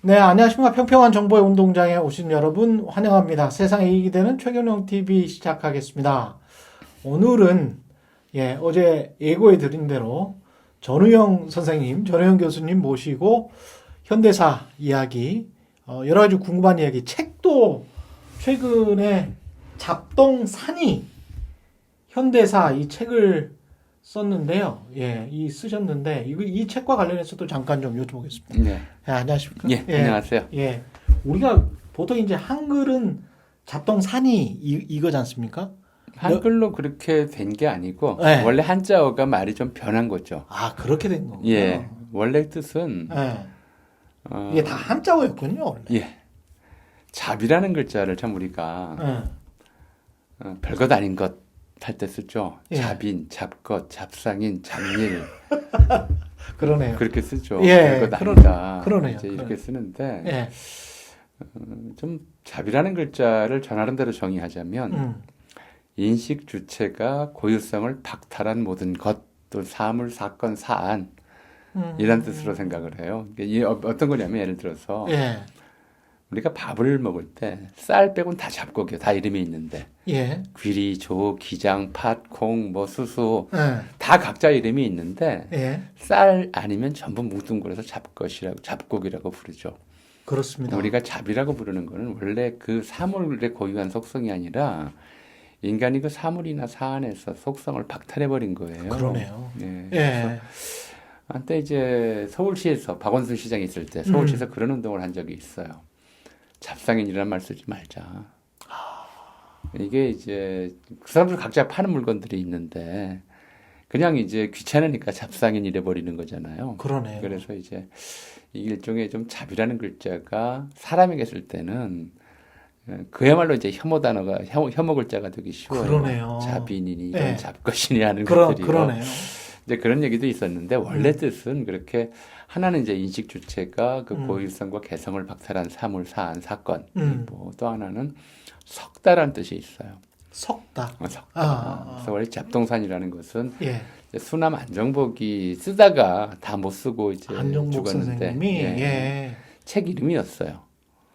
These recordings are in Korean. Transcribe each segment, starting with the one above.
네, 안녕하십니까. 평평한 정보의 운동장에 오신 여러분 환영합니다. 세상에 이익이 되는 최경영 TV 시작하겠습니다. 오늘은 어제 예고해 드린 대로 전우영 선생님, 전우영 교수님 모시고 현대사 이야기, 여러 가지 궁금한 이야기, 책도 최근에 잡동사니 현대사 이 책을 썼는데요. 쓰셨는데 이 책과 관련해서도 잠깐 좀 여쭤보겠습니다. 네. 안녕하십니까? 안녕하세요. 우리가 보통 이제 한글은 잡동사니 이거지 않습니까? 한글로 그렇게 된 게 아니고 네. 원래 한자어가 말이 좀 변한 거죠. 아, 그렇게 된 거구나. 예. 원래 뜻은 이게 다 한자어였군요, 원래. 예. 잡이라는 글자를 참 우리가 별것 아닌 것 할 때 쓰죠. 예. 잡인, 잡것, 잡상인, 잡일. 그러네요. 그렇게 쓰죠. 예, 별것 아니다. 그러네요. 이제 이렇게 쓰는데 예. 좀 잡이라는 글자를 전하는 대로 정의하자면 인식 주체가 고유성을 박탈한 모든 것, 또 사물, 사건, 사안 이런 뜻으로 생각을 해요. 이게 어떤 거냐면 예를 들어서 예. 우리가 밥을 먹을 때 쌀 빼고는 다 잡곡이에요. 다 이름이 있는데 예. 귀리, 조, 기장, 팥, 콩, 뭐 수수 예. 다 각자 이름이 있는데 예. 쌀 아니면 전부 뭉뚱그려서 잡것이라고 잡곡이라고 부르죠. 그렇습니다. 우리가 잡이라고 부르는 거는 원래 그 사물의 고유한 속성이 아니라 인간이 그 사물이나 사안에서 속성을 박탈해버린 거예요. 그러네요. 네. 예. 한때 이제 서울시에서 박원순 시장이 있을 때 서울시에서 그런 운동을 한 적이 있어요. 잡상인이라는 말 쓰지 말자. 이게 이제 그 사람들 각자 파는 물건들이 있는데 그냥 이제 귀찮으니까 잡상인 이래 버리는 거잖아요. 그러네요. 그래서 이제 이 일종의 좀 잡이라는 글자가 사람에게 쓸 때는 그야말로 이제 혐오 단어가 혐오 글자가 되기 쉬워요. 그러네요. 잡인이니 이런 네. 잡것이니 하는 것들이요. 그러네요. 이제 그런 얘기도 있었는데 원래 뜻은 그렇게 하나는 이제 인식 주체가 그 고유성과 개성을 박탈한 사물, 사안, 사건. 뭐 또 하나는 석다라는 뜻이 있어요. 석다. 석다. 그래서 원래 잡동산이라는 것은 예. 이제 수남 안정복이 쓰다가 다 못 쓰고 이제 안정복 죽었는데 선생님이 예. 책 이름이었어요.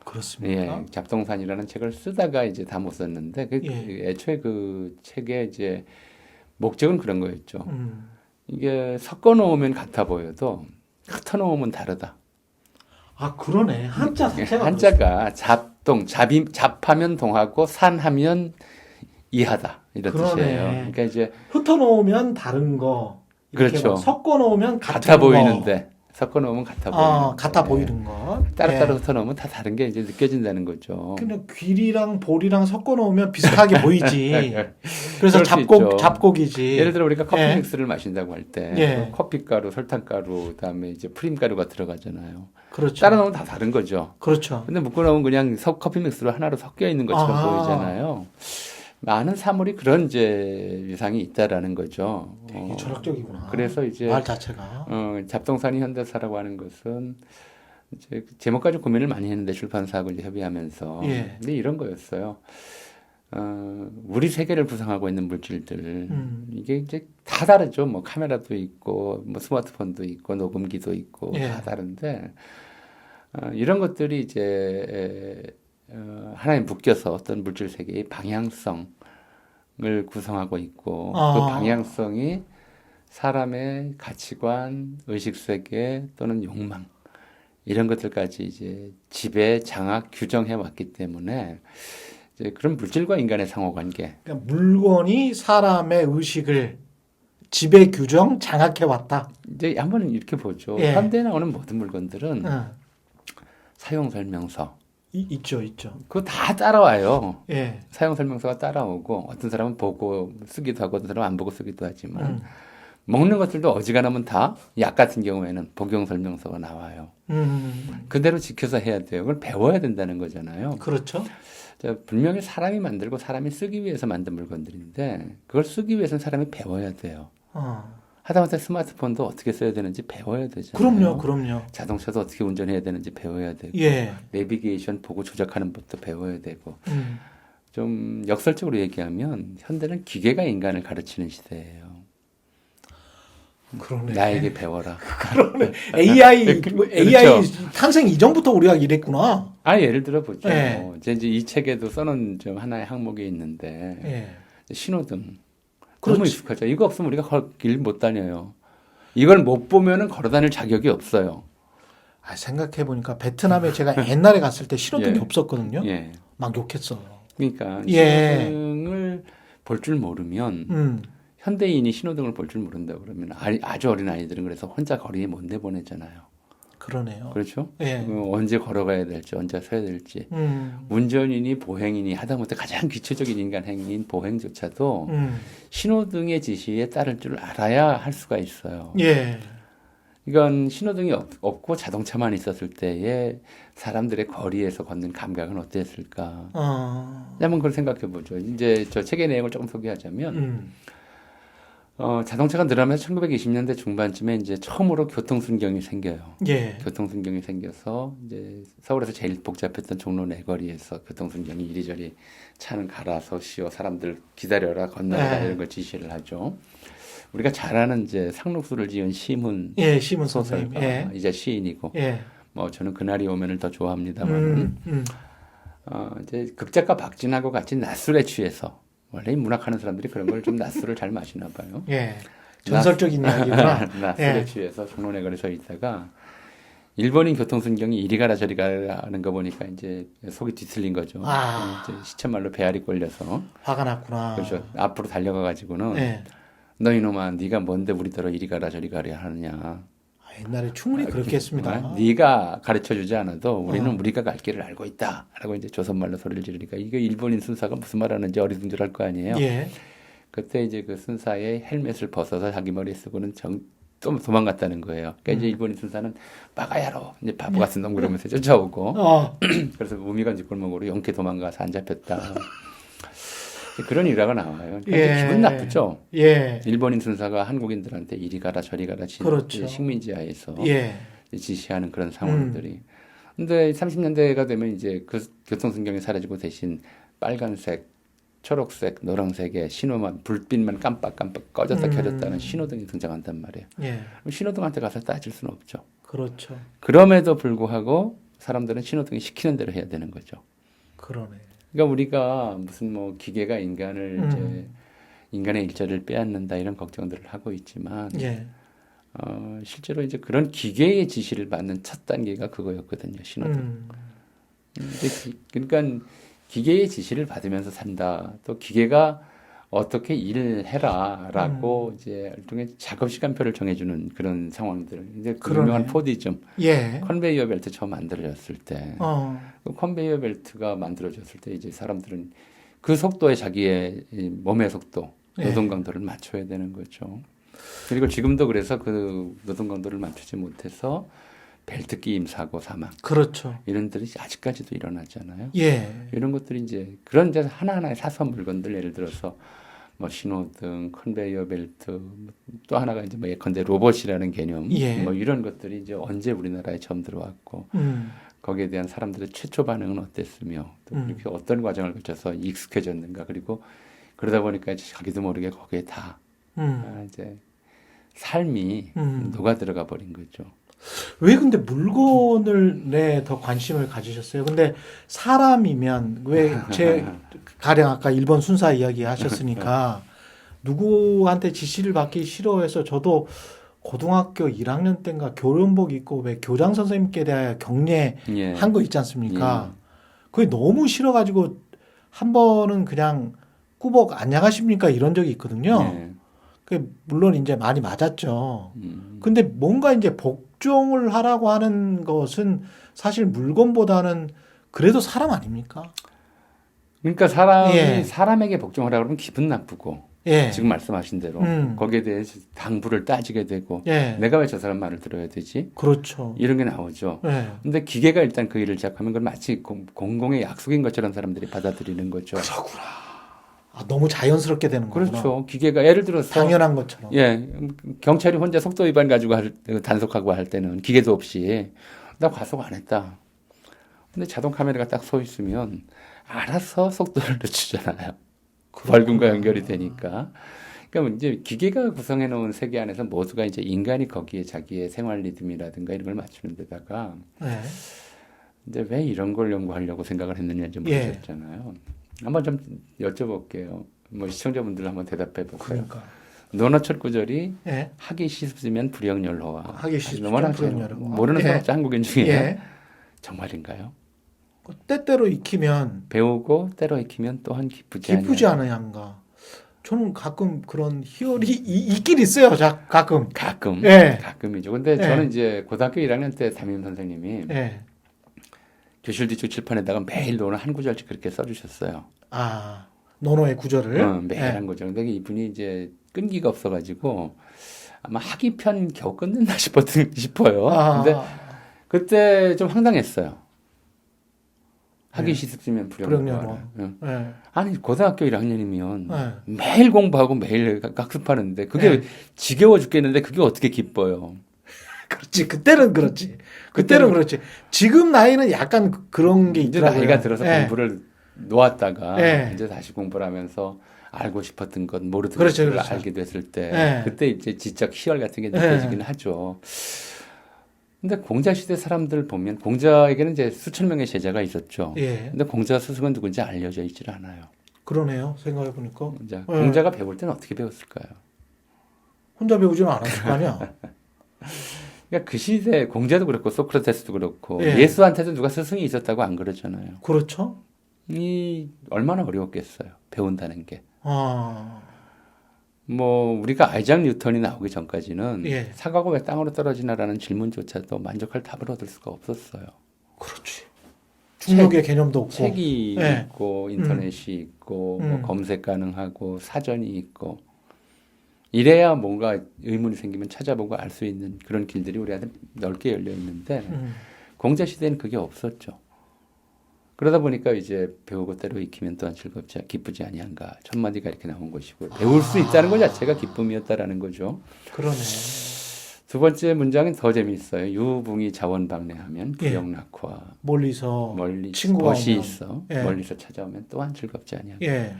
그렇습니까? 예, 잡동산이라는 책을 쓰다가 이제 다 못 썼는데 애초에 그 책의 이제 목적은 그런 거였죠. 이게 섞어 놓으면 같아 보여도 흩어 놓으면 다르다. 아, 그러네. 한자 자체가 한자가 잡동, 잡하면 동하고 산하면 이하다 이런 그러네. 뜻이에요. 그러니까 이제 흩어 놓으면 다른 거. 이렇게 그렇죠. 뭐 섞어 놓으면 같아 거. 보이는데 섞어 놓으면 같아 보이는. 같아 보이는 거. 따로따로 흩어 놓으면 다 다른 게 이제 느껴진다는 거죠. 그냥 귀리랑 볼이랑 섞어 놓으면 비슷하게 보이지. 그래서 그럴 수 있죠. 잡곡이지. 예를 들어 우리가 커피 믹스를 마신다고 할 때 예. 커피가루, 설탕가루, 그다음에 이제 프림가루가 들어가잖아요. 그렇죠. 따로 넣으면 다 다른 거죠. 그렇죠. 근데 묶어 놓으면 그냥 커피 믹스로 하나로 섞여 있는 것처럼 보이잖아요. 많은 사물이 그런 이제 위상이 있다라는 거죠. 되게 철학적이구나. 그래서 이제 말 자체가. 잡동사니 현대사라고 하는 것은 이제 제목까지 고민을 많이 했는데 출판사하고 이제 협의하면서 근데 이런 거였어요. 우리 세계를 구성하고 있는 물질들 이게 이제 다 다르죠. 뭐 카메라도 있고 뭐 스마트폰도 있고 녹음기도 있고 다 다른데 이런 것들이 이제 하나에 묶여서 어떤 물질 세계의 방향성을 구성하고 있고 그 방향성이 사람의 가치관, 의식 세계 또는 욕망 이런 것들까지 이제 지배, 장악, 규정해 왔기 때문에 이제 그런 물질과 인간의 상호관계. 그러니까 물건이 사람의 의식을 지배, 규정, 장악해 왔다. 이제 한번 이렇게 보죠. 현대에 나오는 모든 물건들은 사용 설명서. 있죠. 그거 다 따라와요. 예. 사용 설명서가 따라오고 어떤 사람은 보고 쓰기도 하고 어떤 사람은 안 보고 쓰기도 하지만 먹는 것들도 어지간하면 다 약 같은 경우에는 복용 설명서가 나와요. 그대로 지켜서 해야 돼요. 그걸 배워야 된다는 거잖아요. 그렇죠. 분명히 사람이 만들고 사람이 쓰기 위해서 만든 물건들인데 그걸 쓰기 위해서는 사람이 배워야 돼요. 하다못해 스마트폰도 어떻게 써야 되는지 배워야 되잖아요. 그럼요. 자동차도 어떻게 운전해야 되는지 배워야 되고 내비게이션 보고 조작하는 법도 배워야 되고 좀 역설적으로 얘기하면 현대는 기계가 인간을 가르치는 시대예요. 그러네. 나에게 배워라. 그러네. AI 그렇죠. 탄생 이전부터 우리가 이랬구나. 예를 들어 보죠. 예. 이제 이 책에도 써놓은 좀 하나의 항목이 있는데 예. 신호등 그렇지. 너무 익숙하죠. 이거 없으면 우리가 길 못 다녀요. 이걸 못 보면은 걸어 다닐 자격이 없어요. 생각해 보니까 베트남에 제가 옛날에 갔을 때 신호등이 예. 없었거든요. 예. 막 욕했어. 그러니까 예. 신호등을 볼 줄 모르면 현대인이 신호등을 볼 줄 모른다 그러면 아주 어린 아이들은 그래서 혼자 거리에 못 내보내잖아요. 그러네요. 그렇죠? 예. 언제 걸어가야 될지, 언제 서야 될지. 운전인이 보행인이 하다못해 가장 기초적인 인간 행위인 보행조차도 신호등의 지시에 따를 줄 알아야 할 수가 있어요. 예. 이건 신호등이 없고 자동차만 있었을 때에 사람들의 거리에서 걷는 감각은 어땠을까? 한번 그걸 생각해 보죠. 이제 저 책의 내용을 조금 소개하자면, 자동차가 늘어나면서 1920년대 중반쯤에 이제 처음으로 교통순경이 생겨요. 예. 교통순경이 생겨서 이제 서울에서 제일 복잡했던 종로 내거리에서 교통순경이 이리저리 차는 갈아서 씌워 사람들 기다려라 건너라 예. 이런 걸 지시를 하죠. 우리가 잘 아는 이제 상록수를 지은 시문, 예, 시문 선생님. 소설가, 예. 이제 시인이고, 예. 뭐 저는 그날이 오면을 더 좋아합니다만, 이제 극작가 박진하고 같이 낮술에 취해서 원래 이 문학하는 사람들이 그런 걸 좀 낮술을 잘 마시나 봐요. 예. 전설적인 이야기구나. 낮술에 예. 취해서 종로내거리에 서 있다가 일본인 교통순경이 이리 가라 저리 가라 하는 거 보니까 이제 속이 뒤틀린 거죠. 이제 시쳇말로 배알이 꼴려서 화가 났구나. 그렇죠. 앞으로 달려가 가지고는 예. 너 이놈아 네가 뭔데 우리더러 이리 가라 저리 가라 하느냐. 옛날에 충분히 그렇게 했습니다. 네가 가르쳐주지 않아도 우리는 우리가 갈 길을 알고 있다라고 이제 조선말로 소리를 지르니까 이게 일본인 순사가 무슨 말하는지 어리둥절할 거 아니에요. 예. 그때 이제 그 순사의 헬멧을 벗어서 자기 머리에 쓰고는 좀 도망갔다는 거예요. 그러니까 이제 일본인 순사는 빠가야로 이제 바보 같은 놈 그러면서 쫓아오고 그래서 우미간 뒷골목으로 용케 도망가서 안 잡혔다. 그런 일화가 나와요. 그러니까 기분 나쁘죠. 예. 일본인 순사가 한국인들한테 이리 가라 저리 가라 그렇죠. 식민지하에서 예. 지시하는 그런 상황들이. 근데 30년대가 되면 이제 그 교통순경이 사라지고 대신 빨간색, 초록색, 노란색의 신호만 불빛만 깜빡깜빡 꺼졌다 켜졌다는 신호등이 등장한단 말이에요. 예. 그럼 신호등한테 가서 따질 수는 없죠. 그렇죠. 그럼에도 불구하고 사람들은 신호등이 시키는 대로 해야 되는 거죠. 그러네. 그러니까 우리가 무슨 뭐 기계가 인간을 이제 인간의 일자리를 빼앗는다 이런 걱정들을 하고 있지만 예. 실제로 이제 그런 기계의 지시를 받는 첫 단계가 그거였거든요. 신호등. 그러니까 기계의 지시를 받으면서 산다. 또 기계가 어떻게 일을 해라라고 이제 일종의 작업 시간표를 정해주는 그런 상황들. 이제 그 유명한 포디즘, 예. 컨베이어 벨트 처음 만들어졌을 때, 그 컨베이어 벨트가 만들어졌을 때 이제 사람들은 그 속도에 자기의 몸의 속도, 노동 강도를 맞춰야 되는 거죠. 그리고 지금도 그래서 그 노동 강도를 맞추지 못해서 벨트 끼임 사고 사망. 그렇죠. 이런 들이 아직까지도 일어나잖아요. 예. 이런 것들이 이제 그런 데서 하나하나의 사소한 물건들 예를 들어서 뭐 신호등, 컨베이어 벨트, 또 하나가 이제 뭐 예컨대 로봇이라는 개념, 예. 뭐 이런 것들이 이제 언제 우리나라에 처음 들어왔고 거기에 대한 사람들의 최초 반응은 어땠으며 또 이렇게 어떤 과정을 거쳐서 익숙해졌는가 그리고 그러다 보니까 이제 자기도 모르게 거기에 다 이제 삶이 녹아 들어가 버린 거죠. 왜 근데 물건을 더 관심을 가지셨어요? 근데 사람이면 왜 제 가령 아까 일본 순사 이야기 하셨으니까 누구한테 지시를 받기 싫어해서 저도 고등학교 1학년 때인가 교련복 입고 왜 교장 선생님께 대하여 경례한 거 있지 않습니까? 그게 너무 싫어가지고 한 번은 그냥 꾸벅 안녕하십니까 이런 적이 있거든요. 그 물론 이제 많이 맞았죠. 근데 뭔가 이제 복종을 하라고 하는 것은 사실 물건보다는 그래도 사람 아닙니까? 그러니까 사람이 사람에게 복종하라 그러면 기분 나쁘고 지금 말씀하신 대로 거기에 대해서 당부를 따지게 되고 내가 왜 저 사람 말을 들어야 되지? 그렇죠. 이런 게 나오죠. 근데 기계가 일단 그 일을 시작하면 그걸 마치 공공의 약속인 것처럼 사람들이 받아들이는 거죠. 그렇구나. 너무 자연스럽게 되는 거구나. 그렇죠. 기계가 예를 들어서 당연한 것처럼. 경찰이 혼자 속도 위반 가지고 단속하고 할 때는 기계도 없이 나 과속 안 했다. 근데 자동 카메라가 딱 서 있으면 알아서 속도를 늦추잖아요. 벌금과 연결이 되니까. 그러니까 이제 기계가 구성해 놓은 세계 안에서 모두가 이제 인간이 거기에 자기의 생활 리듬이라든가 이런 걸 맞추는 데다가 네. 이제 왜 이런 걸 연구하려고 생각을 했느냐 좀 예. 물으셨잖아요. 한번 좀 여쭤볼게요. 뭐 시청자분들 한번 대답해 보세요. 그러니까. 논어 첫 구절이 예. 하기 싫으면 불영열로와. 하기 싫으면 너무나 불영열로와. 모르는 사람 예. 없죠, 한국인 중에. 예. 정말인가요? 때때로 익히면 배우고 때로 익히면 또한 기쁘지 기쁘지 아니하냐. 않으ян가. 저는 가끔 그런 희열이 있긴 있어요. 가끔. 가끔. 예. 가끔이죠. 근데 예. 저는 이제 고등학교 1학년 때 담임 선생님이 예. 교실 뒤쪽 칠판에다가 매일 논어 한 구절씩 그렇게 써주셨어요. 아, 논어의 구절을. 매일 예. 한 구절. 근데 이분이 이제 끈기가 없어가지고 아마 하기 편 겨우 끝냈나 싶어요. 아, 근데 그때 좀 황당했어요. 하기 예. 싫으면 불영열로와. 불영열로와. 예. 아니 고등학교 1학년이면 예. 매일 공부하고 매일 학습하는데 그게 예. 지겨워 죽겠는데 그게 어떻게 기뻐요? 그렇지. 그때는 그렇지. 그때는 그렇지. 지금 나이는 약간 그런 게 이제 있더라고요. 나이가 들어서 예. 공부를 놓았다가 예. 이제 다시 공부를 하면서 알고 싶었던 것 모르던 그렇죠, 것을 그렇죠. 알게 됐을 때 예. 그때 이제 지적 희열 같은 게 느껴지긴 하죠. 근데 공자 시대 사람들 보면 공자에게는 이제 수천 명의 제자가 있었죠. 예. 근데 공자 스승은 누군지 알려져 있질 않아요. 그러네요. 생각해 보니까 자, 공자가 배울 때는 어떻게 배웠을까요? 혼자 배우지는 않았을 거 아니야. 그러니까 그 시대 공자도 그렇고 소크라테스도 그렇고 예. 예수한테도 누가 스승이 있었다고 안 그러잖아요. 그렇죠. 이 얼마나 어려웠겠어요. 배운다는 게. 아, 뭐 우리가 아이작 뉴턴이 나오기 전까지는 예. 사과가 왜 땅으로 떨어지나라는 질문조차도 만족할 답을 얻을 수가 없었어요. 그렇지. 중력의 개념도 없고. 책이 예. 있고 인터넷이 있고 뭐 음. 검색 가능하고 사전이 있고 이래야 뭔가 의문이 생기면 찾아보고 알 수 있는 그런 길들이 우리한테 넓게 열려 있는데 공자 시대는 그게 없었죠. 그러다 보니까 이제 배우고 때로 익히면 또한 즐겁지 기쁘지 아니한가 첫 마디가 이렇게 나온 것이고 배울 수 있다는 것 자체가 기쁨이었다라는 거죠. 그러네. 두 번째 문장은 더 재미있어요. 유붕이 자원방래하면 예. 부영낙화 멀리서 멀리 친구가 벗이 오면. 있어 예. 멀리서 찾아오면 또한 즐겁지 아니한가. 예.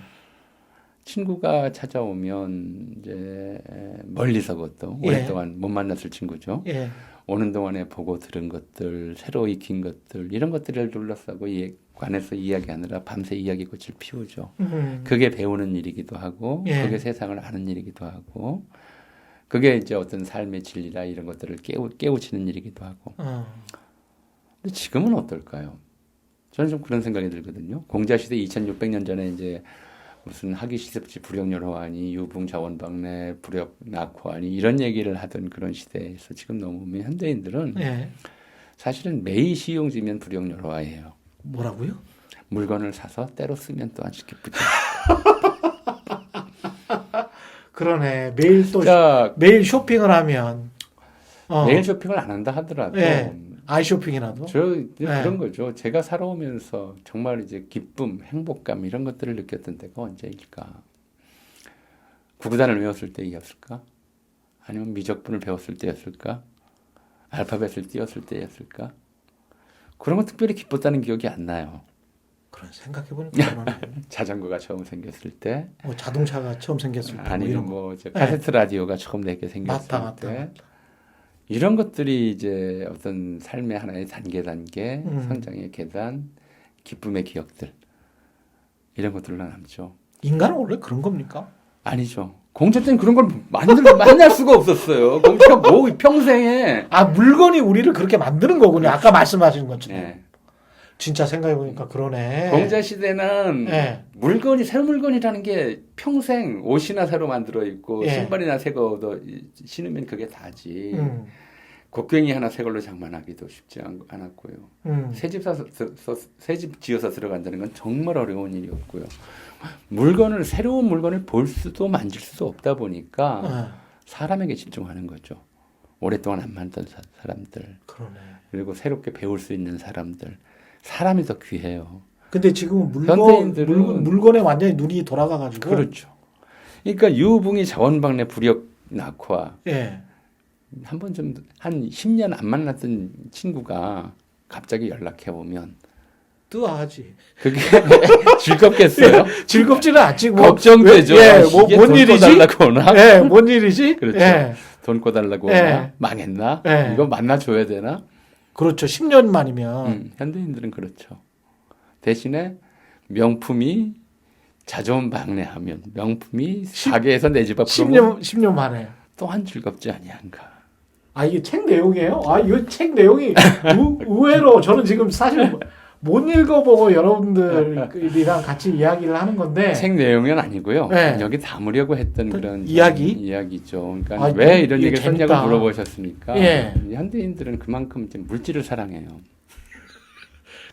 친구가 찾아오면 이제 멀리서 그것도 예. 오랫동안 못 만났을 친구죠. 예. 오는 동안에 보고 들은 것들, 새로 익힌 것들 이런 것들을 둘러싸고 관해서 이야기하느라 밤새 이야기꽃을 피우죠. 그게 배우는 일이기도 하고 예. 그게 세상을 아는 일이기도 하고 그게 이제 어떤 삶의 진리라 이런 것들을 깨우치는 일이기도 하고. 근데 지금은 어떨까요? 저는 좀 그런 생각이 들거든요. 공자시대 2600년 전에 이제 무슨 하기 싫지 불영열화하니 유붕자원방래 불역낙화하니 이런 얘기를 하던 그런 시대에서 지금 넘어오면 현대인들은 예. 사실은 매일 시용지면 불영열화예요. 뭐라고요? 물건을 사서 때로 쓰면 또한 기쁘죠. 그러네. 매일 또 자, 매일 쇼핑을 하면 매일 쇼핑을 안 한다 하더라도 예. 아이쇼핑이라도. 저 이제 네. 그런 거죠. 제가 살아오면서 정말 이제 기쁨, 행복감 이런 것들을 느꼈던 때가 언제일까? 구구단을 외웠을 때였을까? 아니면 미적분을 배웠을 때였을까? 알파벳을 띄웠을 때였을까? 그런 거 특별히 기뻤다는 기억이 안 나요. 그런 생각해 보니까 그러네. 자전거가 처음 생겼을 때, 뭐 자동차가 처음 생겼을 때 아니면 이런 거. 뭐 이제 카세트 라디오가 처음 내게 생겼을 맞다, 때, 맞다. 이런 것들이 이제 어떤 삶의 하나의 단계 음. 성장의 계단, 기쁨의 기억들 이런 것들로 남죠. 인간은 원래 그런 겁니까? 아니죠. 공자 때는 그런 걸 만날 수가 없었어요. 공자가 뭐 평생에 아, 물건이 우리를 그렇게 만드는 거군요. 아까 말씀하신 것처럼. 네. 진짜 생각해 보니까 그러네. 공자 시대는 네. 물건이 새 물건이라는 게 평생 옷이나 새로 만들어 입고 예. 신발이나 새 거 신으면 그게 다지. 곡괭이 하나 새 걸로 장만하기도 쉽지 않았고요. 새집 지어서 들어간다는 건 정말 어려운 일이었고요. 새로운 물건을 볼 수도 만질 수도 없다 보니까 사람에게 집중하는 거죠. 오랫동안 안 만났던 사람들. 그러네. 그리고 새롭게 배울 수 있는 사람들. 사람이 더 귀해요. 근데 지금은 현대인들은 물건에 완전히 눈이 돌아가가지고. 그렇죠. 그러니까 유붕이 자원방래 불역 낙화. 예. 한번 좀 한 10년 안 만났던 친구가 갑자기 연락해 오면 뜨아하지. 그게 즐겁겠어요? 즐겁지는 않지. 뭐, 걱정되죠. 예, 이게 뭔 돈 일이지? 꺼달라고 오나? 예, 뭔 일이지? 그렇죠. 예. 돈 꺼달라고 예. 오나? 망했나? 예. 이거 만나줘야 되나? 그렇죠. 10년 만이면. 현대인들은 그렇죠. 대신에 명품이 자존 방래하면 명품이 가게에서 내 집 앞으로 10년 만에. 또한 즐겁지 아니한가. 아, 이게 책 내용이에요? 아, 이 책 내용이 의외로 저는 지금 사실 못 읽어보고 여러분들이랑 같이 이야기를 하는 건데. 책 내용은 아니고요. 네. 여기 담으려고 했던 그런 이야기죠. 그러니까 아, 왜 이런 이게 얘기를 재밌다. 썼냐고 물어보셨으니까 예. 현대인들은 그만큼 이제 물질을 사랑해요.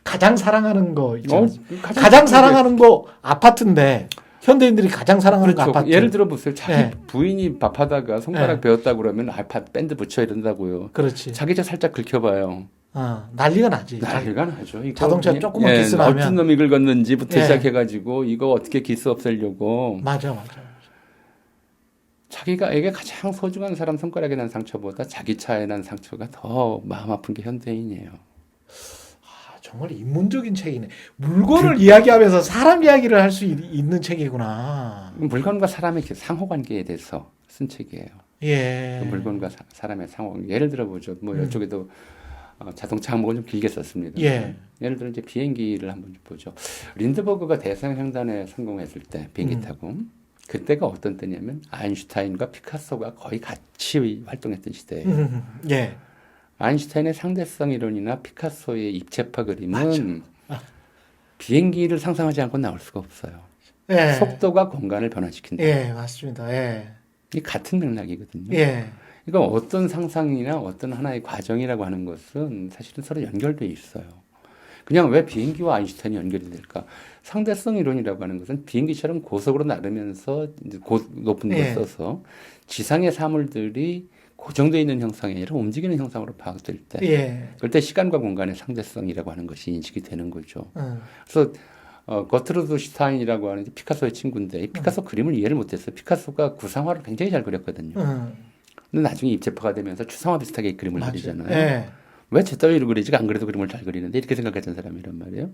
가장 사랑하는 거 있잖아요. 가장 사랑하는 거 아파트인데 현대인들이 가장 사랑하는 그렇죠. 거 아파트. 예를 들어 보세요. 자기 네. 부인이 밥하다가 손가락 네. 베었다 그러면 아파트 밴드 붙여 이런다고요. 그렇지. 자기 저 살짝 긁혀봐요. 난리가 나지. 난리가 나죠. 이거 자동차 그냥, 조금만 기스나면. 어떤 놈이 긁었는지부터 예. 시작해가지고 이거 어떻게 기스 없애려고. 맞아. 자기가에게 가장 소중한 사람 손가락에 난 상처보다 자기 차에 난 상처가 더 마음 아픈 게 현대인이에요. 정말 인문적인 책이네. 물건을 이야기하면서 사람 이야기를 할 수 있는 책이구나. 물건과 사람의 상호관계에 대해서 쓴 책이에요. 예. 그 물건과 사람의 상호관계. 예를 들어 보죠. 뭐 이쪽에도 자동차 항목을 좀 길게 썼습니다. 예. 예를 들어 이제 비행기를 한번 보죠. 린드버그가 대서양 횡단에 성공했을 때 비행기 타고 그때가 어떤 때냐면 아인슈타인과 피카소가 거의 같이 활동했던 시대예요. 예. 아인슈타인의 상대성 이론이나 피카소의 입체파 그림은 비행기를 상상하지 않고 나올 수가 없어요. 예. 속도가 공간을 변화시킨다. 예, 맞습니다. 예. 이 같은 맥락이거든요. 예. 그러니까 어떤 상상이나 어떤 하나의 과정이라고 하는 것은 사실은 서로 연결돼 있어요. 그냥 왜 비행기와 아인슈타인이 연결이 될까? 상대성 이론이라고 하는 것은 비행기처럼 고속으로 나르면서 높은 걸 예. 써서 지상의 사물들이 고정되어 있는 형상이 아니라 움직이는 형상으로 파악될 때 예. 그럴 때 시간과 공간의 상대성이라고 하는 것이 인식이 되는 거죠. 그래서 거트루드 슈타인이라고 하는 피카소의 친구인데 피카소 그림을 이해를 못했어요. 피카소가 구상화를 굉장히 잘 그렸거든요. 근데 나중에 입체파가 되면서 추상화 비슷하게 그림을 맞아요. 그리잖아요. 예. 왜 제 따위로 그리지? 안 그래도 그림을 잘 그리는데 이렇게 생각했던 사람이란 말이에요.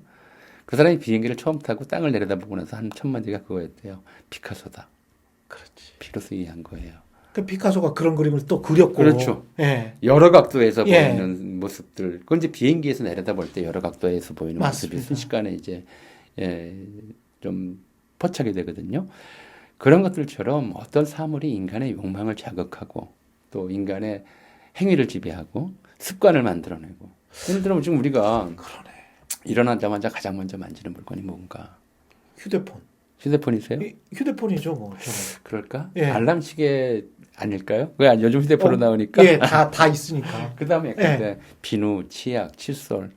그 사람이 비행기를 처음 타고 땅을 내려다보고 나서 한 천만지가 그거였대요. 피카소다. 그렇지. 비로소 이해한 거예요. 그 피카소가 그런 그림을 또 그렸고. 그렇죠. 예. 여러 각도에서 예. 보이는 모습들. 그건 이제 비행기에서 내려다볼 때 여러 각도에서 보이는 맞습니다. 모습이 순식간에 이제 좀 포착이 되거든요. 그런 것들처럼 어떤 사물이 인간의 욕망을 자극하고 또 인간의 행위를 지배하고 습관을 만들어내고. 예를 들어 지금 우리가 그러네. 일어나자마자 가장 먼저 만지는 물건이 뭔가? 휴대폰. 휴대폰이세요? 휴대폰이죠, 뭐. 저는. 그럴까? 예. 알람 시계 아닐까요? 왜 요즘 휴대폰으로 나오니까? 예, 다 있으니까. 그 다음에 예. 비누, 치약, 칫솔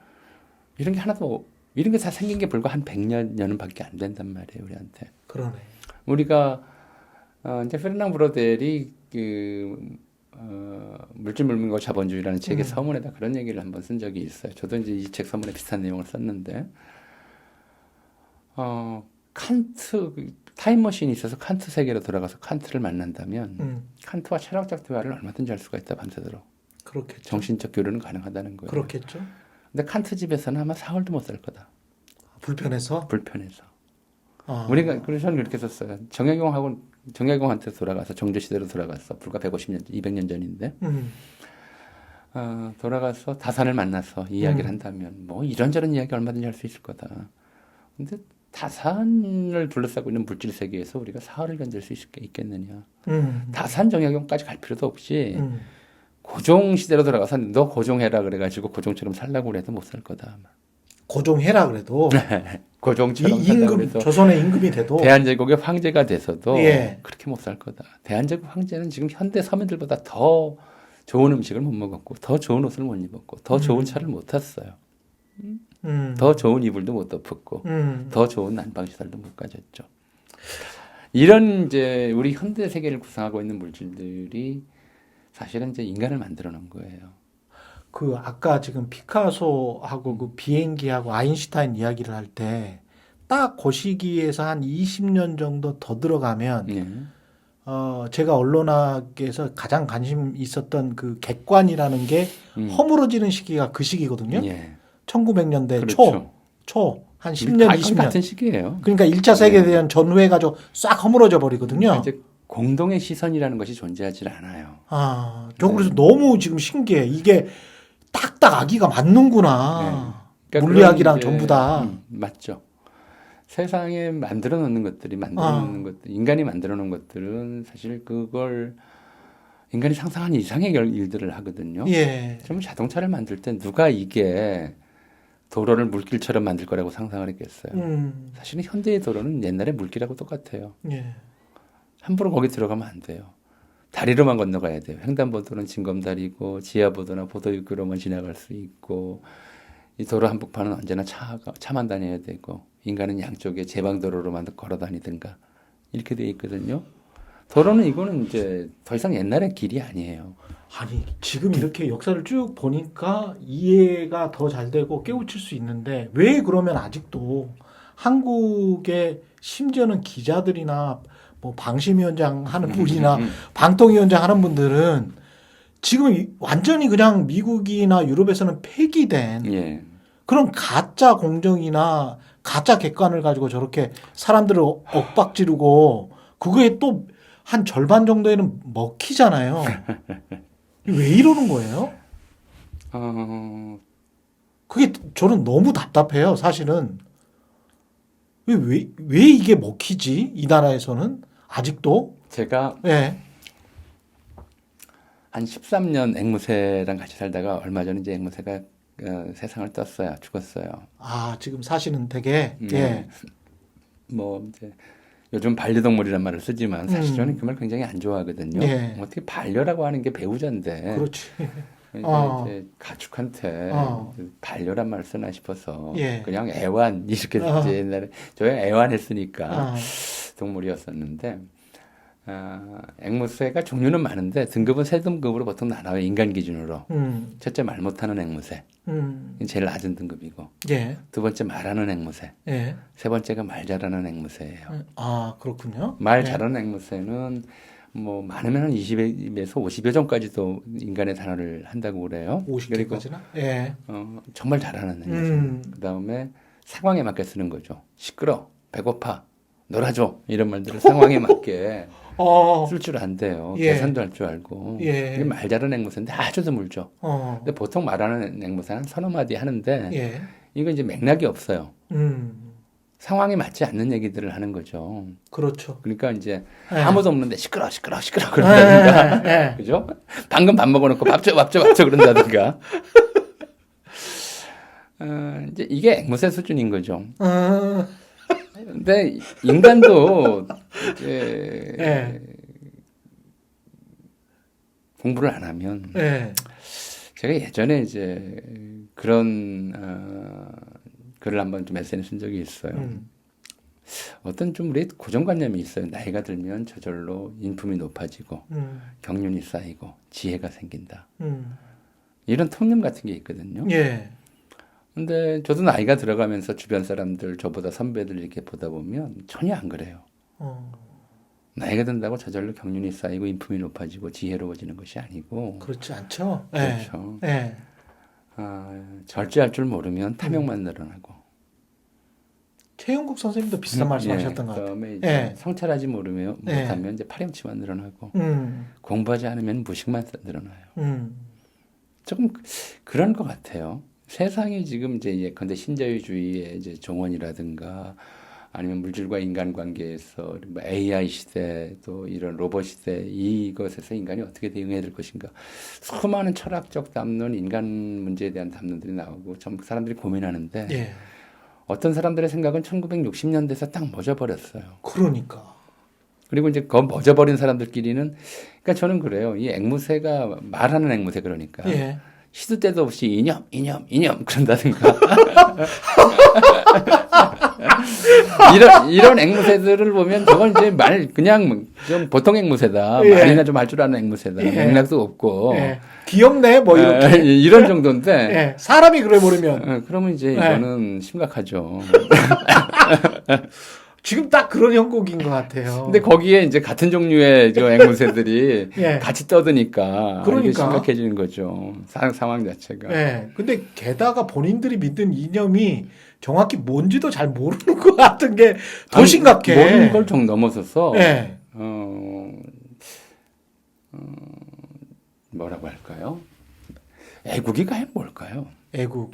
이런 게 하나도 이런 게 다 생긴 게 불과 한 100년 밖에 안 된단 말이에요, 우리한테. 그러네. 우리가 이제 페르낭 브로델이 물질 물민과 자본주의라는 책의 서문에다 그런 얘기를 한번 쓴 적이 있어요. 저도 이제 이 책 서문에 비슷한 내용을 썼는데 칸트 타임머신이 있어서 칸트 세계로 돌아가서 칸트를 만난다면 칸트와 철학적 대화를 얼마든지 할 수가 있다 밤새도록. 그렇겠죠. 정신적 교류는 가능하다는 거예요. 그렇겠죠. 근데 칸트 집에서는 아마 사흘도 못 살 거다. 불편해서? 불편해서. 우리가 그래서 저는 그렇게 썼어요. 정약용한테 돌아가서 정조시대로 돌아가서 불과 150년, 200년 전인데 돌아가서 다산을 만나서 이야기를 한다면 뭐 이런저런 이야기 얼마든지 할 수 있을 거다. 근데 다산을 둘러싸고 있는 물질 세계에서 우리가 사흘을 견딜 수 있겠느냐. 다산 정약용까지 갈 필요도 없이 고종 시대로 돌아가서 너 고종해라 그래가지고 고종처럼 살라고 그래도 못 살 거다. 아마. 고종해라 그래도. 고종처럼 살라고 그래도. 조선의 임금이 돼도. 대한제국의 황제가 돼서도 예. 그렇게 못 살 거다. 대한제국 황제는 지금 현대 서민들보다 더 좋은 음식을 못 먹었고 더 좋은 옷을 못 입었고 더 좋은 차를 못 탔어요. 더 좋은 이불도 못 덮었고 더 좋은 난방시설도 못 가졌죠. 이런 이제 우리 현대 세계를 구성하고 있는 물질들이 사실은 이제 인간을 만들어 놓은 거예요. 그 아까 지금 피카소하고 그 비행기하고 아인슈타인 이야기를 할 때 딱 그 시기에서 한 20년 정도 더 들어가면 예. 제가 언론학에서 가장 관심 있었던 그 객관이라는 게 허물어지는 시기가 그 시기거든요. 예. 1900년대 그렇죠. 초. 초, 한 10년, 다 20년. 같은 시기예요. 그러니까 1차 세계대전 전후해가지고 싹 허물어져 버리거든요. 이제 공동의 시선이라는 것이 존재하지 않아요. 아, 저 그래서 너무 지금 신기해. 이게 딱딱 아기가 맞는구나. 그러니까 물리학이랑 그런 전부 다. 맞죠. 세상에 만들어 놓는 것들이 인간이 만들어 놓은 것들은 사실 그걸 인간이 상상한 이상의 일들을 하거든요. 예. 좀 자동차를 만들 때 누가 이게 도로를 물길처럼 만들 거라고 상상을 했겠어요. 사실은 현대의 도로는 옛날의 물길하고 똑같아요. 예. 함부로 거기 들어가면 안 돼요. 다리로만 건너가야 돼요. 횡단보도는 징검다리고 지하보도나 보도육교로만 지나갈 수 있고 이 도로 한복판은 언제나 차만 다녀야 되고 인간은 양쪽에 제방도로로만 걸어 다니든가 이렇게 돼 있거든요. 도로는 이거는 이제 더 이상 옛날의 길이 아니에요. 아니, 지금 이렇게 역사를 쭉 보니까 이해가 더 잘 되고 깨우칠 수 있는데 왜 그러면 아직도 한국의 심지어는 기자들이나 뭐 방심위원장 하는 분이나 방통위원장 하는 분들은 지금 완전히 그냥 미국이나 유럽에서는 폐기된 예. 그런 가짜 공정이나 가짜 객관을 가지고 저렇게 사람들을 엇박지르고 그거에 또 한 절반 정도에는 먹히잖아요. 왜 이러는 거예요? 그게 저는 너무 답답해요, 사실은. 왜 이게 먹히지? 이 나라에서는? 아직도? 제가 예. 한 13년 앵무새랑 같이 살다가 얼마 전에 이제 앵무새가 세상을 떴어요. 죽었어요. 아, 지금 사시는 댁에? 예. 뭐 이제 요즘 반려동물이란 말을 쓰지만 사실 저는 그 말 굉장히 안 좋아하거든요. 예. 어떻게 반려라고 하는 게 배우자인데 그렇지. 이제 가축한테 반려란 말을 쓰나 싶어서 예. 그냥 애완 이렇게 이제 옛날에 저희 애완했으니까 동물이었었는데 앵무새가 종류는 많은데 등급은 세 등급으로 보통 나눠요. 인간 기준으로. 첫째 말 못하는 앵무새. 제일 낮은 등급이고. 예. 두 번째 말하는 앵무새. 예. 세 번째가 말 잘하는 앵무새예요. 아, 그렇군요. 말 예. 잘하는 앵무새는 뭐 많으면 한 20에서 50여 종까지도 인간의 단어를 한다고 그래요. 50개까지나? 예. 정말 잘하는 앵무새. 그다음에 상황에 맞게 쓰는 거죠. 시끄러, 배고파, 놀아줘 이런 말들을 상황에 맞게 쓸 줄 안돼요. 예. 계산도 할 줄 알고. 예. 이게 말 잘하는 앵무새인데 아주 드물죠. 근데 보통 말하는 앵무새는 서너 마디 하는데 예. 이거 이제 맥락이 없어요. 상황에 맞지 않는 얘기들을 하는 거죠. 그렇죠. 그러니까 이제 예. 아무도 없는데 시끄러 그런다든가. 예. 그죠? 방금 밥 먹어놓고 밥 줘 그런다든가. 이제 이게 앵무새 수준인 거죠. 근데 인간도 이제 예. 공부를 안 하면 예. 제가 예전에 이제 그런 글을 한번 좀 에세이에 쓴 적이 있어요. 어떤 좀 우리 고정관념이 있어요. 나이가 들면 저절로 인품이 높아지고 경륜이 쌓이고 지혜가 생긴다. 이런 통념 같은 게 있거든요. 예. 근데 저도 나이가 들어가면서 주변 사람들, 저보다 선배들 이렇게 보다 보면 전혀 안 그래요. 나이가 든다고 저절로 경륜이 쌓이고 인품이 높아지고 지혜로워지는 것이 아니고. 그렇지 않죠? 그렇죠. 예. 절제할 줄 모르면 탐욕만 늘어나고. 최영국 선생님도 비슷한 말씀하셨던 것 같아요. 그다음에 이제 성찰하지 못하면 이제 파렴치만 늘어나고 공부하지 않으면 무식만 늘어나요. 조금 그런 것 같아요. 세상이 지금 이제 예컨대 신자유주의의 이제 종언이라든가 아니면 물질과 인간 관계에서 AI 시대 또 이런 로봇 시대 이것에서 인간이 어떻게 대응해야 될 것인가 수많은 철학적 담론 인간 문제에 대한 담론들이 나오고 전부 사람들이 고민하는데 예. 어떤 사람들의 생각은 1960년대에서 딱 멎어버렸어요. 그러니까. 그리고 이제 그 멎어버린 사람들끼리는 그러니까 저는 그래요. 이 앵무새가 말하는 앵무새 그러니까 예. 시도 때도 없이 이념 그런다든가 이런 앵무새들을 보면 저건 이제 그냥 좀 보통 앵무새다. 예. 말이나 좀 할 줄 아는 앵무새다. 예. 맥락도 없고 예. 귀엽네 뭐 이렇게. 이런 정도인데 예. 사람이 그래 버리면. 그러면 이제 이거는 심각하죠. 지금 딱 그런 형국인 것 같아요. 근데 거기에 이제 같은 종류의 저 앵무새들이 예. 같이 떠드니까 이게 그러니까. 심각해지는 거죠. 상황 자체가. 네. 근데 게다가 본인들이 믿는 이념이 정확히 뭔지도 잘 모르는 것 같은 게 더 심각해. 모르는 걸 좀 넘어서서 네. 뭐라고 할까요? 애국이 과연 뭘까요? 애국.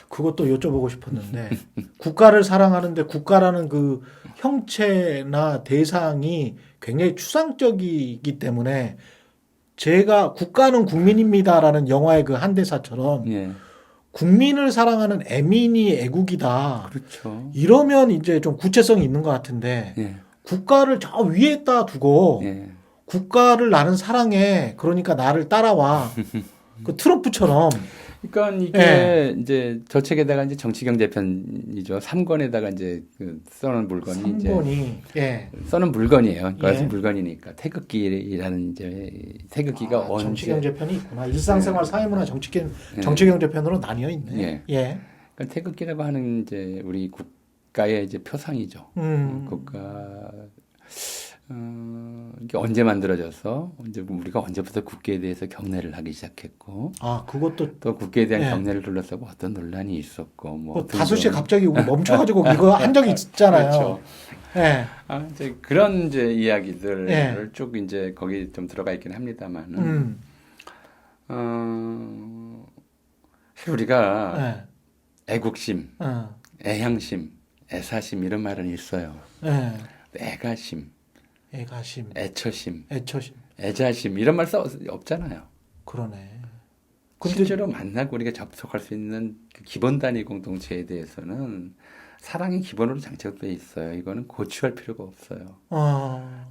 그것도 여쭤보고 싶었는데 국가를 사랑하는데 국가라는 그 형체나 대상이 굉장히 추상적이기 때문에 제가 국가는 국민입니다라는 영화의 그 한대사처럼 예, 국민을 사랑하는 애민이 애국이다. 그렇죠. 이러면 이제 좀 구체성이 있는 것 같은데 예, 국가를 저 위에다 두고 예. 국가를 나는 사랑해. 그러니까 나를 따라와. 그 트럼프처럼. 그러니까 이게 예. 이제 저 책에다가 이제 정치경제편이죠. 3권에다가 이제 그 써놓은 물건이 이제 3번이 예. 써놓은 물건이에요. 그것은 예. 물건이니까 태극기라는 이제 태극기가 언제 정치경제편이 있구나. 일상생활 사회문화 예. 정치경제편으로 나뉘어 있네. 예. 예. 그러니까 태극기라고 하는 이제 우리 국가의 이제 표상이죠. 국가 이게 언제 만들어져서 이제 우리가 언제부터 국기에 대해서 경례를 하기 시작했고 아, 그것도 또 국기에 대한 예. 경례를 둘러싸고 어떤 논란이 있었고 뭐 5시에 갑자기 우리 멈춰가지고 이거 한 적이 있잖아요. 그렇죠. 예. 이제 그런 이제 이야기들을 예. 쭉 이제 거기 좀 들어가 있긴 합니다만은 사실 우리가 예. 애국심, 애향심, 애사심 이런 말은 있어요. 예. 애가심, 애가심, 애처심, 애처심. 애자심 이런 말 없잖아요. 그러네. 실제로 만나고 우리가 접속할 수 있는 그 기본 단위 공동체에 대해서는 사랑이 기본으로 장착돼 있어요. 이거는 고취할 필요가 없어요.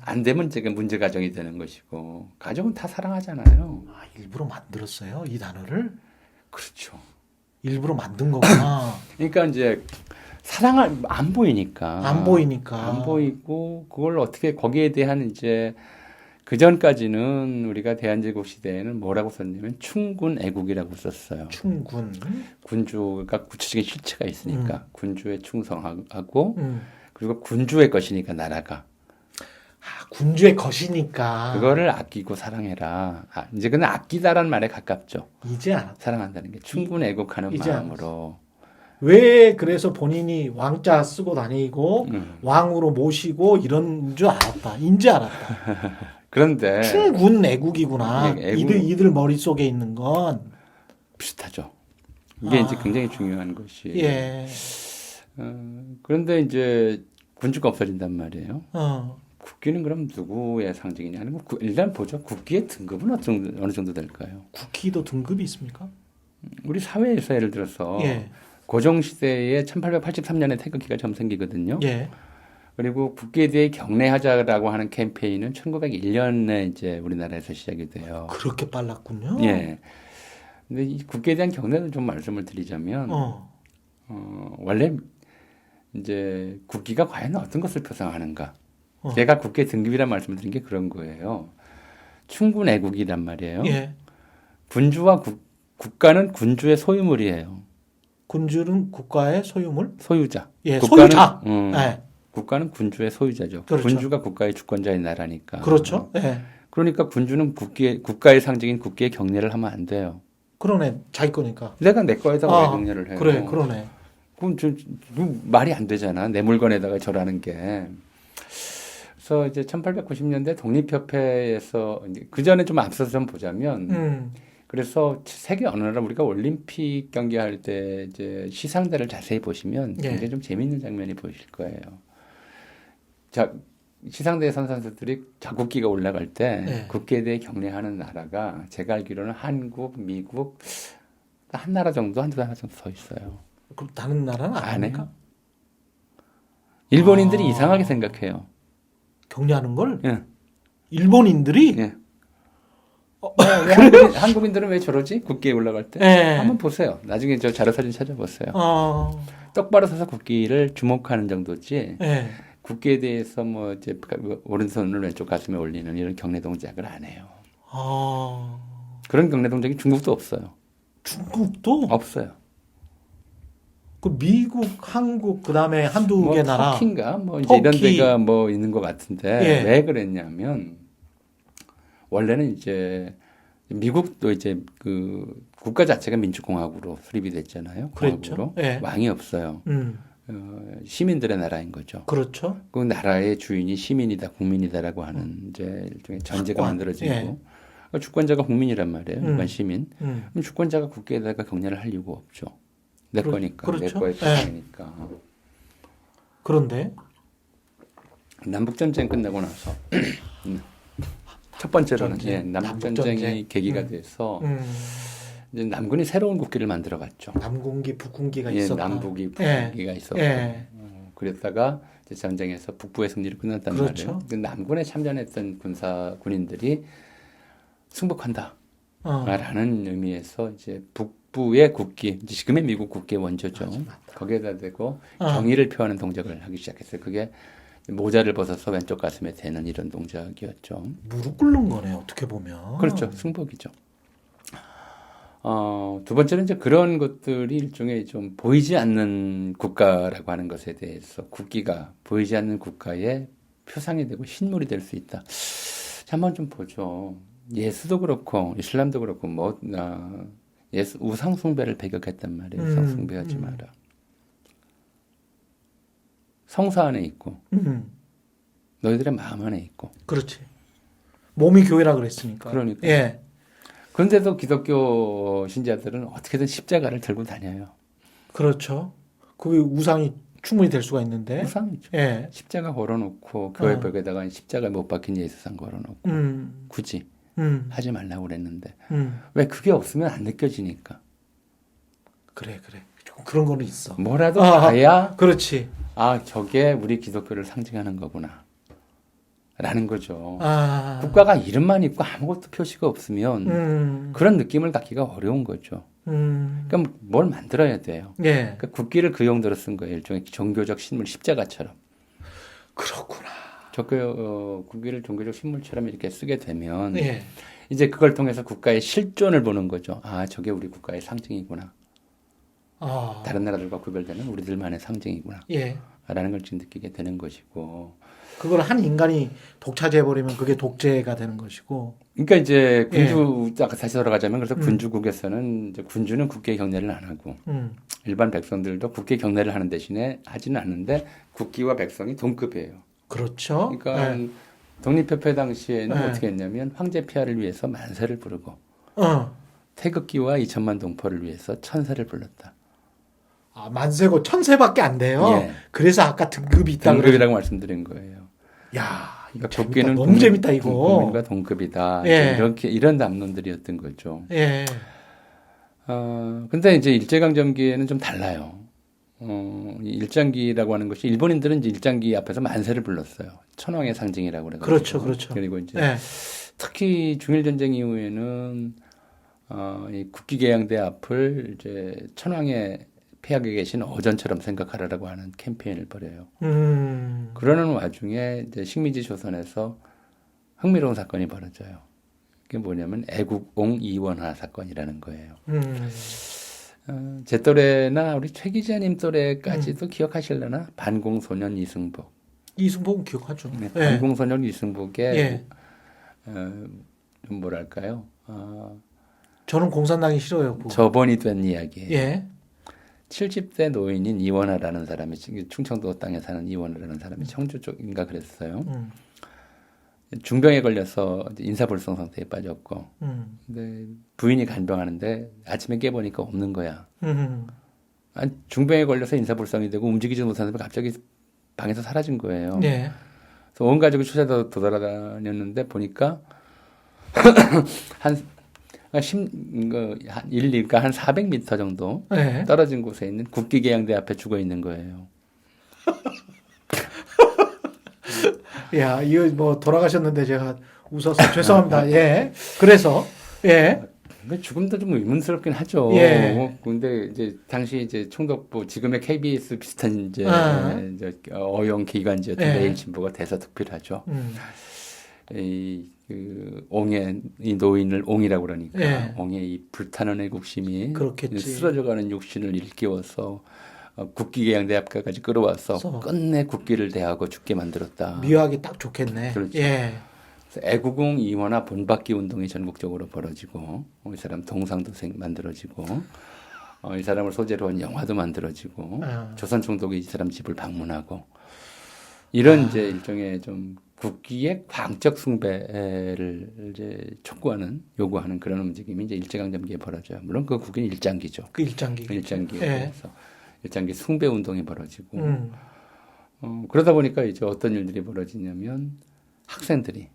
안 되면 제가 문제 가정이 되는 것이고 가정은 다 사랑하잖아요. 아, 일부러 만들었어요, 이 단어를? 그렇죠. 일부러 만든 거구나. 그러니까 이제 사랑을 안 보이니까 안 보이니까. 안 보이고 그걸 어떻게 거기에 대한 이제 그 전까지는 우리가 대한제국 시대에는 뭐라고 썼냐면 충군 애국이라고 썼어요. 충군. 군주가 구체적인 실체가 있으니까 군주에 충성하고 음. 그리고 군주의 것이니까 나라가 아, 군주의 것이니까. 그거를 아끼고 사랑해라. 이제 그는 아끼다라는 말에 가깝죠. 이제 알았다. 사랑한다는 게 충군 애국하는 이제 마음으로. 왜 그래서 본인이 왕자 쓰고 다니고 왕으로 모시고 이런 줄 알았다. 인지 알았다. 그런데 충군 애국이구나. 예, 애국. 이들 머릿속에 있는 건. 비슷하죠. 이게 이제 굉장히 중요한 것이. 예. 그런데 이제 군주가 없어진단 말이에요. 어. 국기는 그럼 누구의 상징이냐 하는 거 일단 보죠. 국기의 등급은 어느 정도 될까요? 국기도 등급이 있습니까? 우리 사회에서 예를 들어서 예. 고종시대에 1883년에 태극기가 처음 생기거든요. 예. 그리고 국기에 대해 경례하자라고 하는 캠페인은 1901년에 이제 우리나라에서 시작이 돼요. 그렇게 빨랐군요. 예. 근데 이 국기에 대한 경례는 좀 말씀을 드리자면, 원래 이제 국기가 과연 어떤 것을 표상하는가? 제가 국기의 등급이란 말씀을 드린 게 그런 거예요. 충군 애국이란 말이에요. 예. 군주와 국가는 군주의 소유물이에요. 군주는 국가의 소유물? 소유자. 예, 국가는, 소유자. 예. 국가는 군주의 소유자죠. 그렇죠. 군주가 국가의 주권자의 나라니까. 그렇죠. 예. 그러니까 군주는 국가의 상징인 국기에 경례를 하면 안 돼요. 그러네. 자기 거니까. 내가 내 거에다가 왜 경례를 해요? 그래, 그러네. 그건 말이 안 되잖아. 내 물건에다가 절하는 게. 그래서 이제 1890년대 독립협회에서 그 전에 좀 앞서서 좀 보자면 그래서 세계 어느 나라 우리가 올림픽 경기할 때 이제 시상대를 자세히 보시면 굉장히 좀 재미있는 장면이 보이실 거예요. 자, 시상대에 선 선수들이 자국기가 올라갈 때 국기에 대해 경례하는 나라가 제가 알기로는 한국, 미국 한 나라 정도, 한두 나라 정도 서 있어요. 그럼 다른 나라는 안 해요? 일본인들이 이상하게 생각해요. 경례하는 걸? 예. 일본인들이? 예. 왜 한국인들은 왜 저러지? 국기에 올라갈 때? 한번 보세요. 나중에 저 자료 사진 찾아보세요. 똑바로 서서 국기를 주목하는 정도지. 국기에 대해서 뭐 이제 오른손을 왼쪽 가슴에 올리는 이런 경례 동작을 안 해요. 그런 경례 동작이 중국도 없어요. 중국도? 없어요. 그 미국, 한국, 그 다음에 한두 개 나라. 터키인가? 뭐 이제 이런 터키. 데가 뭐 있는 것 같은데 예. 왜 그랬냐면 원래는 이제 미국도 이제 그 국가 자체가 민주공화국으로 수립이 됐잖아요. 그랬죠. 공화국으로. 예. 왕이 없어요. 시민들의 나라인 거죠. 그렇죠. 그 나라의 주인이 시민이다, 국민이다라고 하는 이제 일종의 전제가 주권. 만들어지고 예. 그러니까 주권자가 국민이란 말이에요. 일반 시민. 음. 그럼 주권자가 국회에다가 경례를 할 이유가 없죠. 내 거니까, 내 그렇죠. 거의 표상이니까. 그런데 남북 전쟁 끝나고 나서 첫 번째로는 전쟁, 남북 전쟁이 계기가 돼서 이제 남군이 새로운 국기를 만들어갔죠. 남군기, 북군기가 예, 있었다. 남북이 예. 북군기가 있었고 예. 그랬다가 이제 전쟁에서 북부의 승리를 끝났단 그렇죠. 말이에요. 그 남군에 참전했던 군인들이 승복한다라는 의미에서 이제 북부의 국기, 이제 지금의 미국 국기의 원조죠. 맞아. 거기에다 대고 경의를 표하는 동작을 하기 시작했어요. 그게 모자를 벗어서 왼쪽 가슴에 대는 이런 동작이었죠. 무릎 꿇는 거네, 어떻게 보면. 그렇죠. 승복이죠. 두 번째는 이제 그런 것들이 일종의 좀 보이지 않는 국가라고 하는 것에 대해서 국기가 보이지 않는 국가의 표상이 되고 신물이 될 수 있다. 자, 한번 좀 보죠. 예수도 그렇고 이슬람도 그렇고 예수 우상 숭배를 배격했단 말이에요. 우상 숭배하지 마라. 성사 안에 있고 너희들의 마음 안에 있고. 그렇지. 몸이 교회라 그랬으니까. 그러니까. 예. 그런데도 기독교 신자들은 어떻게든 십자가를 들고 다녀요. 그렇죠. 그게 우상이 충분히 될 수가 있는데. 우상이죠. 예. 십자가 걸어놓고 교회 벽에다가 십자가 못 박힌 예수상 걸어놓고 굳이 하지 말라고 그랬는데 왜 그게 없으면 안 느껴지니까. 그래. 그런 거는 있어. 뭐라도 봐야 그렇지. 저게 우리 기독교를 상징하는 거구나 라는 거죠. 국가가 이름만 있고 아무것도 표시가 없으면 그런 느낌을 갖기가 어려운 거죠. 그러니까 뭘 만들어야 돼요. 예. 그러니까 국기를 그 용도로 쓴 거예요. 일종의 종교적 신물 십자가처럼. 그렇구나. 국기를 종교적 신물처럼 이렇게 쓰게 되면 예. 이제 그걸 통해서 국가의 실존을 보는 거죠. 저게 우리 국가의 상징이구나. 다른 나라들과 구별되는 우리들만의 상징이구나. 예. 라는 걸 지금 느끼게 되는 것이고. 그걸 한 인간이 독차지해버리면 그게 독재가 되는 것이고. 그러니까 이제 아까 다시 돌아가자면 그래서 군주국에서는 이제 군주는 국기의 경례를 안 하고 일반 백성들도 국기의 경례를 하는 대신에 하지는 않는데 국기와 백성이 동급이에요. 그렇죠. 그러니까 독립협회 당시에는 어떻게 했냐면 황제 폐하를 위해서 만세를 부르고 태극기와 2천만 동포를 위해서 천세를 불렀다. 만세고 천세밖에 안 돼요. 예. 그래서 아까 등급이 있다. 등급이라고 말씀드린 거예요. 야, 이거 국기는 너무 재밌다 이거. 국민과 동급이다. 예. 이런 담론들이었던 거죠. 예. 근데 이제 일제강점기에는 좀 달라요. 일장기라고 하는 것이 일본인들은 이제 일장기 앞에서 만세를 불렀어요. 천황의 상징이라고 그래가지고. 그렇죠. 그리고 이제 특히 중일전쟁 이후에는 이 국기개양대 앞을 이제 천황의 폐하에 계신 어전처럼 생각하라라고 하는 캠페인을 벌여요. 그러는 와중에 이제 식민지 조선에서 흥미로운 사건이 벌어져요. 그게 뭐냐면 애국옹 이원화 사건이라는 거예요. 제 또래나 우리 최 기자님 또래까지도 기억하실려나? 반공소년 이승복. 이승복은 기억하죠. 네, 반공소년 이승복의 좀 뭐랄까요? 저는 공산당이 싫어요. 저번이 된 이야기예요. 예. 70대 노인인 이원화라는 사람이 충청도 땅에 사는 이원화라는 사람이 청주 쪽인가 그랬어요. 중병에 걸려서 인사불성 상태에 빠졌고, 근데 부인이 간병하는데 아침에 깨보니까 없는 거야. 중병에 걸려서 인사불성이 되고 움직이지 못하는데 갑자기 방에서 사라진 거예요. 네. 그래서 온 가족이 찾아서 돌아다녔는데 보니까 한 400m 정도 떨어진 곳에 있는 국기개양대 앞에 죽어 있는 거예요. 야, 이거 뭐 돌아가셨는데 제가 웃어서 죄송합니다. 예. 그래서 죽음도 좀 의문스럽긴 하죠. 예. 근데 이제 당시 이제 총독부 지금의 KBS 비슷한 이제 어용 기관지였던 매일신보가 대서특필하죠. 그 옹의 이 노인을 옹이라고 그러니까 옹의 이 불타는 애국심이 그렇겠지. 쓰러져가는 육신을 일깨워서 국기계양대학까지 끌어와서 써. 끝내 국기를 대하고 죽게 만들었다. 미화하기 딱 좋겠네. 그렇죠. 예. 그래서 애국응 이원화 본받기 운동이 전국적으로 벌어지고 이 사람 동상도 만들어지고 이 사람을 소재로 한 영화도 만들어지고 조선 총독이 이 사람 집을 방문하고 이런 이제 일종의 좀 국기의 광적 숭배를 이제 촉구하는 요구하는 그런 움직임이 이제 일제강점기에 벌어져요. 물론 그 국기는 일장기죠. 그 일장기. 일장기에서 일장기 숭배 운동이 벌어지고 그러다 보니까 이제 어떤 일들이 벌어지냐면 학생들이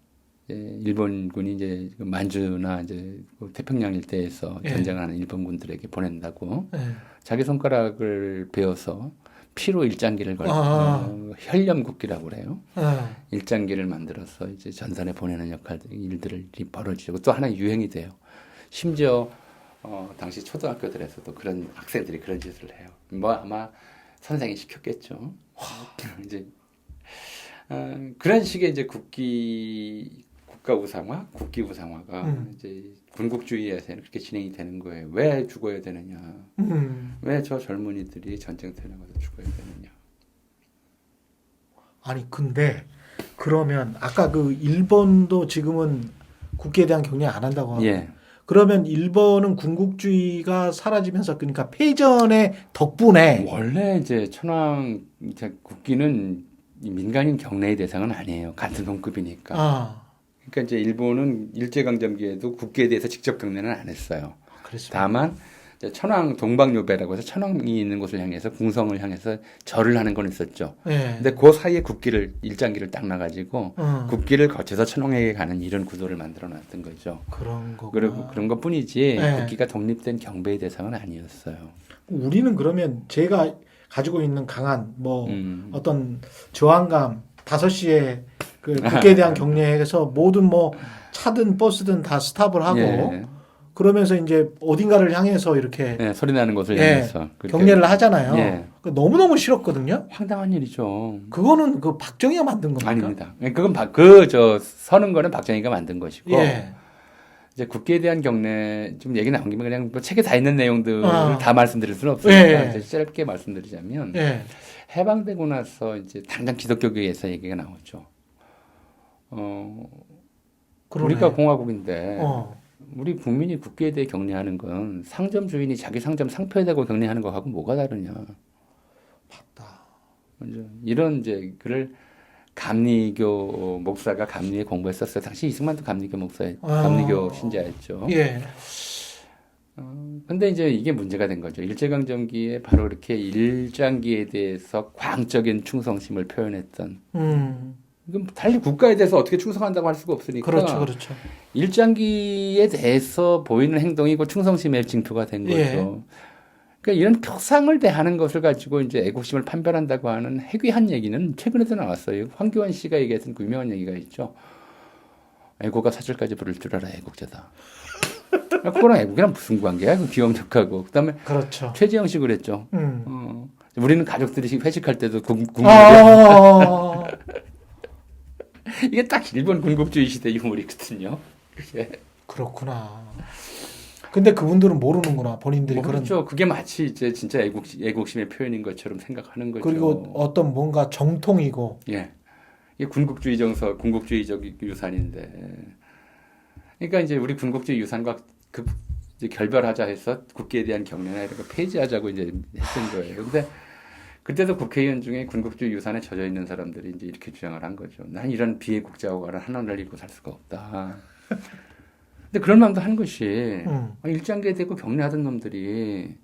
일본군이 이제 만주나 이제 태평양 일대에서 전쟁하는 일본군들에게 보낸다고 자기 손가락을 베어서 피로 일장기를 혈념국기라고 그래요. 일장기를 만들어서 이제 전선에 보내는 일들이 벌어지고 또 하나의 유행이 돼요. 심지어 당시 초등학교들에서도 그런 학생들이 그런 짓을 해요. 뭐 아마 선생이 시켰겠죠. 이제 그런 식의 이제 국가 우상화, 국기 우상화가 이제 군국주의에서는 그렇게 진행이 되는 거예요. 왜 죽어야 되느냐? 왜 저 젊은이들이 전쟁터에 나가서 죽어야 되느냐? 아니 근데 그러면 아까 그 일본도 지금은 국기에 대한 격려 안 한다고 하고 그러면 일본은 군국주의가 사라지면서 그러니까 패전의 덕분에 원래 이제 천황 국기는 민간인 경례의 대상은 아니에요. 같은 동급이니까. 그러니까 이제 일본은 일제강점기에도 국기에 대해서 직접 경례는 안 했어요. 그렇습니다. 다만 천황 동방요배라고 해서 천황이 있는 곳을 향해서 궁성을 향해서 절을 하는 건 있었죠. 근데 그 사이에 일장기를 딱 놔가지고 국기를 거쳐서 천황에게 가는 이런 구도를 만들어 놨던 거죠. 그런 거. 그리고 그런 것뿐이지 국기가 독립된 경배의 대상은 아니었어요. 우리는 그러면 제가 가지고 있는 강한 어떤 저항감 5시에 그 국기에 대한 경례에서 모든 뭐 차든 버스든 다 스탑을 하고 그러면서 이제 어딘가를 향해서 이렇게 소리 나는 곳을 향해서 경례를 하잖아요. 너무너무 싫었거든요. 황당한 일이죠. 그거는 그 박정희가 만든 겁니까? 아닙니다. 그건 서는 거는 박정희가 만든 것이고 이제 국기에 대한 경례 좀 얘기 나온 김에 그냥 뭐 책에 다 있는 내용들을 다 말씀드릴 수는 없으니까 이제 짧게 말씀드리자면 해방되고 나서 이제 당장 기독교계에서 얘기가 나오죠. 우리가 공화국인데 우리 국민이 국기에 대해 경례하는 건 상점 주인이 자기 상점 상표에 대고 경례하는 거하고 뭐가 다르냐. 맞다. 이런 이제 글을 감리교 목사가 감리에 공부했었어요. 당시 이승만도 감리교 감리교 신자였죠. 근데 이제 이게 문제가 된 거죠. 일제강점기에 바로 이렇게 일장기에 대해서 광적인 충성심을 표현했던. 이건 달리 국가에 대해서 어떻게 충성한다고 할 수가 없으니까. 그렇죠. 일장기에 대해서 보이는 행동이 그 충성심의 징표가 된 거죠. 그러니까 이런 표상을 대하는 것을 가지고 이제 애국심을 판별한다고 하는 해괴한 얘기는 최근에도 나왔어요. 황교안 씨가 얘기했던 그 유명한 얘기가 있죠. 애국가 사절까지 부를 줄 알아 애국자다. 그거랑 애국이랑 무슨 관계야? 그 기억력하고. 그다음에 그렇죠. 최지영 씨 그랬죠. 우리는 가족들이 회식할 때도 국물이 이게 딱 일본 군국주의 시대 유물이거든요. 그렇구나. 근데 그분들은 모르는구나. 본인들이 그렇죠. 그게 마치 이제 진짜 애국심의 표현인 것처럼 생각하는 거죠. 그리고 어떤 뭔가 정통이고. 이게 군국주의 정서, 군국주의적 유산인데. 그러니까 이제 우리 군국주의 유산과 이제 결별하자 해서 국기에 대한 경례나 이런 거 폐지하자고 이제 했던 거예요. 근데 그때도 국회의원 중에 군국주의 유산에 젖어 있는 사람들이 이제 이렇게 주장을 한 거죠. 난 이런 비애국자하고 하나를 잃고 살 수가 없다. 근데 그런 마음도 한 것이 일장기에 대고 경례하던 놈들이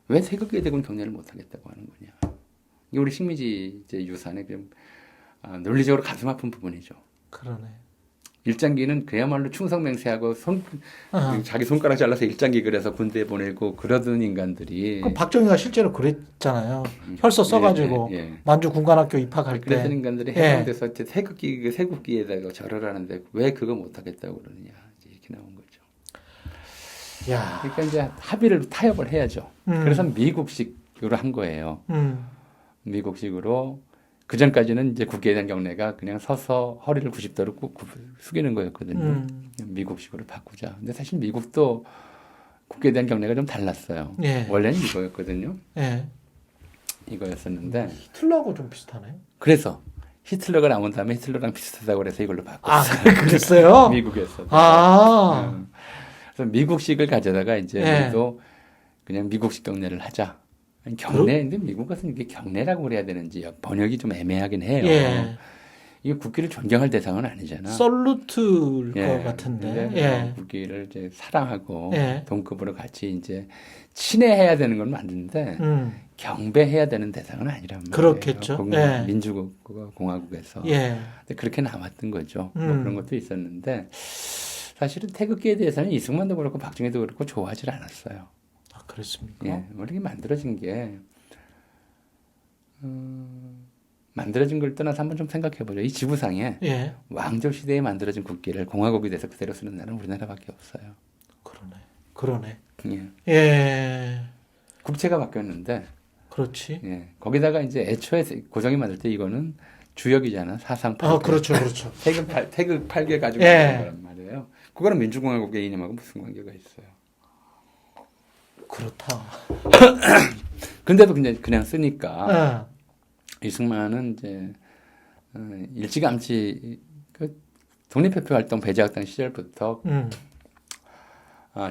왜 태극기에 대고 경례를 못 하겠다고 하는 거냐. 이게 우리 식민지 이제 유산의 논리적으로 가슴 아픈 부분이죠. 그러네. 일장기는 그야말로 충성맹세하고 자기 손가락 잘라서 일장기 그려서 군대에 보내고 그러던 인간들이. 그 박정희가 실제로 그랬잖아요. 혈서 써가지고 만주 군관학교 입학할 때. 그랬던 인간들이 해방돼서 태극기에다가 절을 하는데 왜 그거 못하겠다고 그러느냐. 이렇게 나온 거죠. 그러니까 이제 합의를 타협을 해야죠. 그래서 미국식으로 한 거예요. 미국식으로. 그 전까지는 이제 국기에 대한 경례가 그냥 서서 허리를 90도로 꾹 숙이는 거였거든요. 미국식으로 바꾸자. 근데 사실 미국도 국기에 대한 경례가 좀 달랐어요. 원래는 이거였거든요. 이거였었는데 히틀러하고 좀 비슷하네요. 그래서 히틀러가 나온 다음에 히틀러랑 비슷하다고 그래서 이걸로 아, 바꿨어요. 그랬어요? 미국에서. 아, 그래서 미국식을 가져다가 이제 예. 우리도 그냥 미국식 경례를 하자. 아니, 경례인데 미국 같은 이게 경례라고 그래야 되는지 번역이 좀 애매하긴 해요. 예. 이게 국기를 존경할 대상은 아니잖아. 솔루트일 예. 것 같은데. 근데 예. 국기를 이제 사랑하고 예. 동급으로 같이 이제 친애해야 되는 건 맞는데 경배해야 되는 대상은 아니란 말이에요. 그렇겠죠. 예. 민주공화국에서. 예. 근데 그렇게 나왔던 거죠. 뭐 음. 그런 것도 있었는데 사실은 태극기에 대해서는 이승만도 그렇고 박정희도 그렇고 좋아하지 않았어요. 아, 그랬습니까? 예, 이렇게 만들어진 게 만들어진 걸 떠나서 한번 좀 생각해보죠. 이 지구상에 예. 왕조 시대에 만들어진 국기를 공화국이 돼서 그대로 쓰는 나라는 우리나라밖에 없어요. 그러네. 그러네. 예. 예. 국채가 바뀌었는데, 그렇지. 예, 거기다가 이제 애초에 고정이 만들 때 이거는 주역이잖아. 사상 8개. 아, 그렇죠. 그렇죠. 태극 8개 가지고 예. 만든 거란 말이에요. 그거는 민주공화국의 이념하고 무슨 관계가 있어요. 그렇다. 근데도 그냥 쓰니까 예. 이승만은 이제 일찌감치 그 독립협회 활동 배제학당 시절부터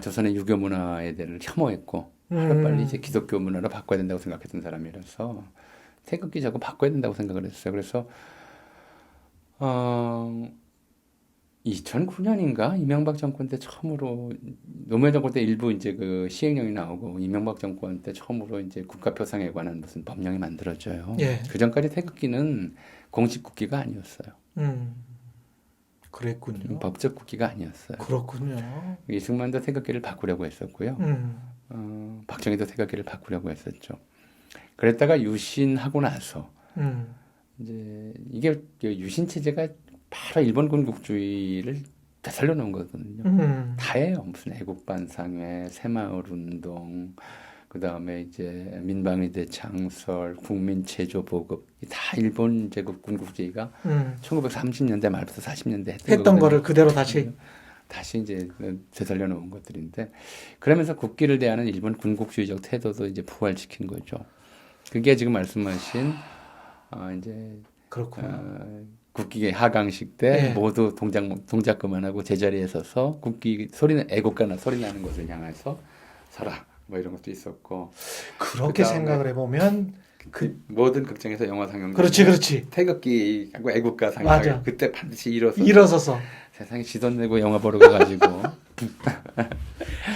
조선의 유교 문화에 대해 혐오했고 하루빨리 이제 기독교 문화로 바꿔야 된다고 생각했던 사람이라서 태극기 자꾸 바꿔야 된다고 생각을 했어요. 그래서 2009년인가 이명박 정권 때 처음으로 노무현 정권 때 일부 이제 그 시행령이 나오고 이명박 정권 때 처음으로 이제 국가표상에 관한 무슨 법령이 만들어져요. 예. 그 전까지 태극기는 공식 국기가 아니었어요. 그랬군요. 법적 국기가 아니었어요. 그렇군요. 이승만도 태극기를 바꾸려고 했었고요. 박정희도 태극기를 바꾸려고 했었죠. 그랬다가 유신하고 나서 이제 이게 유신 체제가 바로 일본 군국주의를 되살려 놓은 거거든요. 다예요. 무슨 애국반상회, 새마을운동, 그 다음에 이제 민방위대 창설, 국민체조보급 다 일본 제국 군국주의가 1930년대 말부터 40년대 했던 거를 그대로 다시 이제 되살려 놓은 것들인데 그러면서 국기를 대하는 일본 군국주의적 태도도 이제 부활시킨 거죠. 그게 지금 말씀하신 이제 그렇구나. 국기 하강식 때 예. 모두 동작 그만하고 제자리에 서서 국기 애국가나 소리 나는 것을 향해서 서라 뭐 이런 것도 있었고 그렇게 그다음에 생각을 해보면 모든 극장에서 영화 상영 그렇지. 태극기하고 애국가 상영 맞아. 그때 반드시 일어서서. 세상에 지돈 내고 영화 보러 가가지고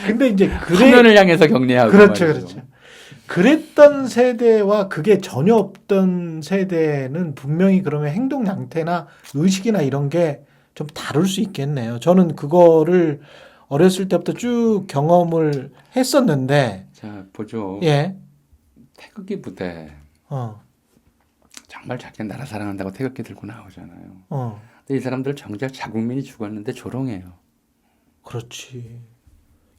근데 이제 화면을 향해서 격려하고 그렇죠, 말이죠. 그렇죠. 그랬던 세대와 그게 전혀 없던 세대는 분명히 그러면 행동 양태나 의식이나 이런 게 좀 다를 수 있겠네요. 저는 그거를 어렸을 때부터 쭉 경험을 했었는데, 자 보죠. 예, 태극기 부대 정말 자기 나라 사랑한다고 태극기 들고 나오잖아요. 근데 이 사람들 정작 자국민이 죽었는데 조롱해요. 그렇지.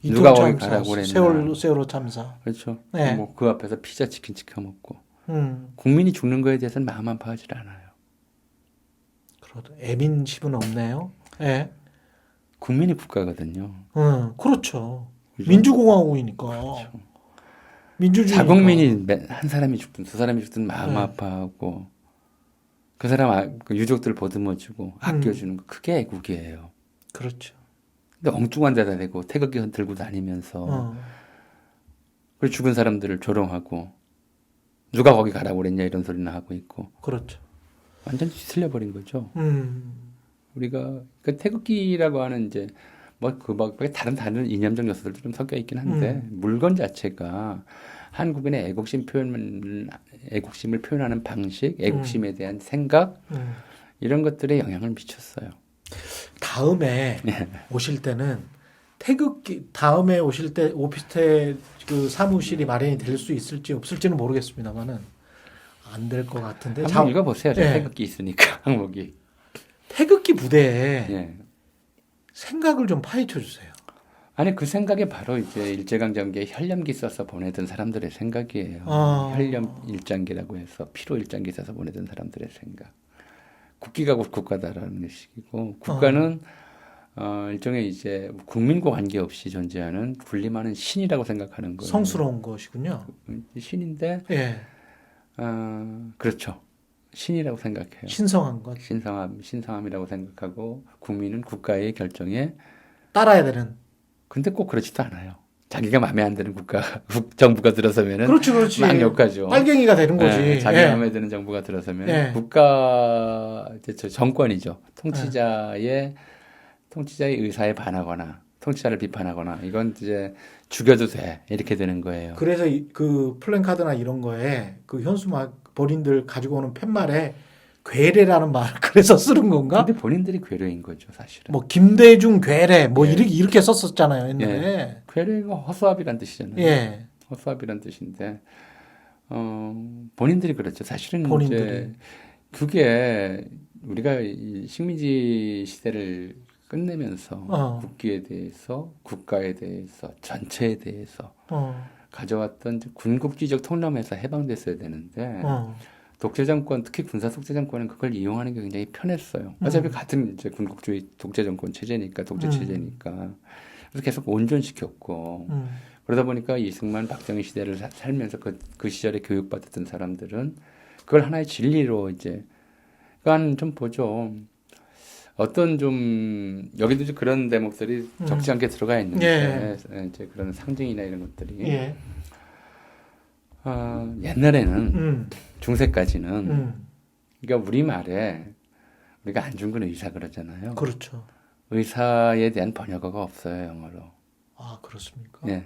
누가 이토 거기 참사, 가라고 그랬나. 세월호 참사. 그렇죠. 네. 뭐 그 앞에서 피자 치킨 시켜 먹고 국민이 국민이 죽는 거에 대해서는 마음 아파하지 않아요. 애민심은 없네요. 예. 국민이 국가거든요. 그렇죠. 그죠? 민주공화국이니까. 그렇죠. 민주주의. 자국민이 한 사람이 죽든 두 사람이 죽든 마음 네. 아파하고 그 사람 그 유족들 보듬어주고 아껴주는 거 그게 애국이에요. 그렇죠. 근데 엉뚱한 데다 대고 태극기 들고 다니면서 그리고 죽은 사람들을 조롱하고 누가 거기 가라고 그랬냐 이런 소리나 하고 있고 그렇죠. 완전 뒤틀려 버린 거죠. 우리가 그 태극기라고 하는 이제 뭐 그 다른 이념적 요소들도 좀 섞여 있긴 한데 물건 자체가 한국인의 애국심을 표현하는 방식, 애국심에 대한 생각 이런 것들에 영향을 미쳤어요. 다음에 오실 때는 태극기 다음에 오실 때 오피스텔 그 사무실이 마련이 될 수 있을지 없을지는 모르겠습니다만은 안 될 것 같은데. 한번 읽어보세요. 예. 태극기 있으니까 항목이. 태극기 부대에 예. 생각을 좀 파헤쳐 주세요. 아니 그 생각이 바로 이제 일제강점기에 혈lem기 써서 보내던 사람들의 생각이에요. 혈lem 일장기라고 해서 피로 일장기 써서 보내던 사람들의 생각. 국기가 곧 국가다라는 식이고 국가는 일종의 이제 국민과 관계없이 존재하는 군림하는 신이라고 생각하는 거예요. 성스러운 것이군요. 신인데 예. 그렇죠. 신이라고 생각해요. 신성한 것. 신성함이라고 생각하고 국민은 국가의 결정에 따라야 되는. 근데 꼭 그렇지도 않아요. 자기가 마음에 안 드는 정부가 들어서면은 그렇지. 막 욕하죠. 빨갱이가 되는 거지. 네, 자기 마음에 드는 정부가 들어서면 국가 정권이죠. 통치자의 의사에 반하거나 통치자를 비판하거나 이건 이제 죽여도 돼 이렇게 되는 거예요. 그래서 그 플랜카드나 이런 거에 그 현수 본인들 가지고 오는 팻말에 괴뢰라는 말을 그래서 쓰는 건가? 근데 본인들이 괴뢰인 거죠, 사실은. 뭐 김대중 괴뢰 뭐 이렇게 썼었잖아요, 옛날에. 괴뢰가 허수아비란 뜻이잖아요. 허수아비란 뜻인데 본인들이 그렇죠. 사실은 이제 그게 우리가 이 식민지 시대를 끝내면서 국기에 대해서, 국가에 대해서, 전체에 대해서 가져왔던 군국주의적 통념에서 해방됐어야 되는데 독재정권, 특히 군사 독재정권은 그걸 이용하는 게 굉장히 편했어요. 어차피 같은 이제 군국주의 독재정권 체제니까, 독재 체제니까. 그래서 계속 온전시켰고 그러다 보니까 이승만, 박정희 시대를 살면서 그 시절에 교육받았던 사람들은 그걸 하나의 진리로 이제 그러니까 좀 보죠. 어떤 좀 여기도 좀 그런 대목들이 적지 않게 들어가 있는데 이제 그런 상징이나 이런 것들이 옛날에는 중세까지는 그러니까 우리말에 우리가 안중근 의사 그러잖아요. 그렇죠. 의사에 대한 번역어가 없어요, 영어로. 아, 그렇습니까? 예.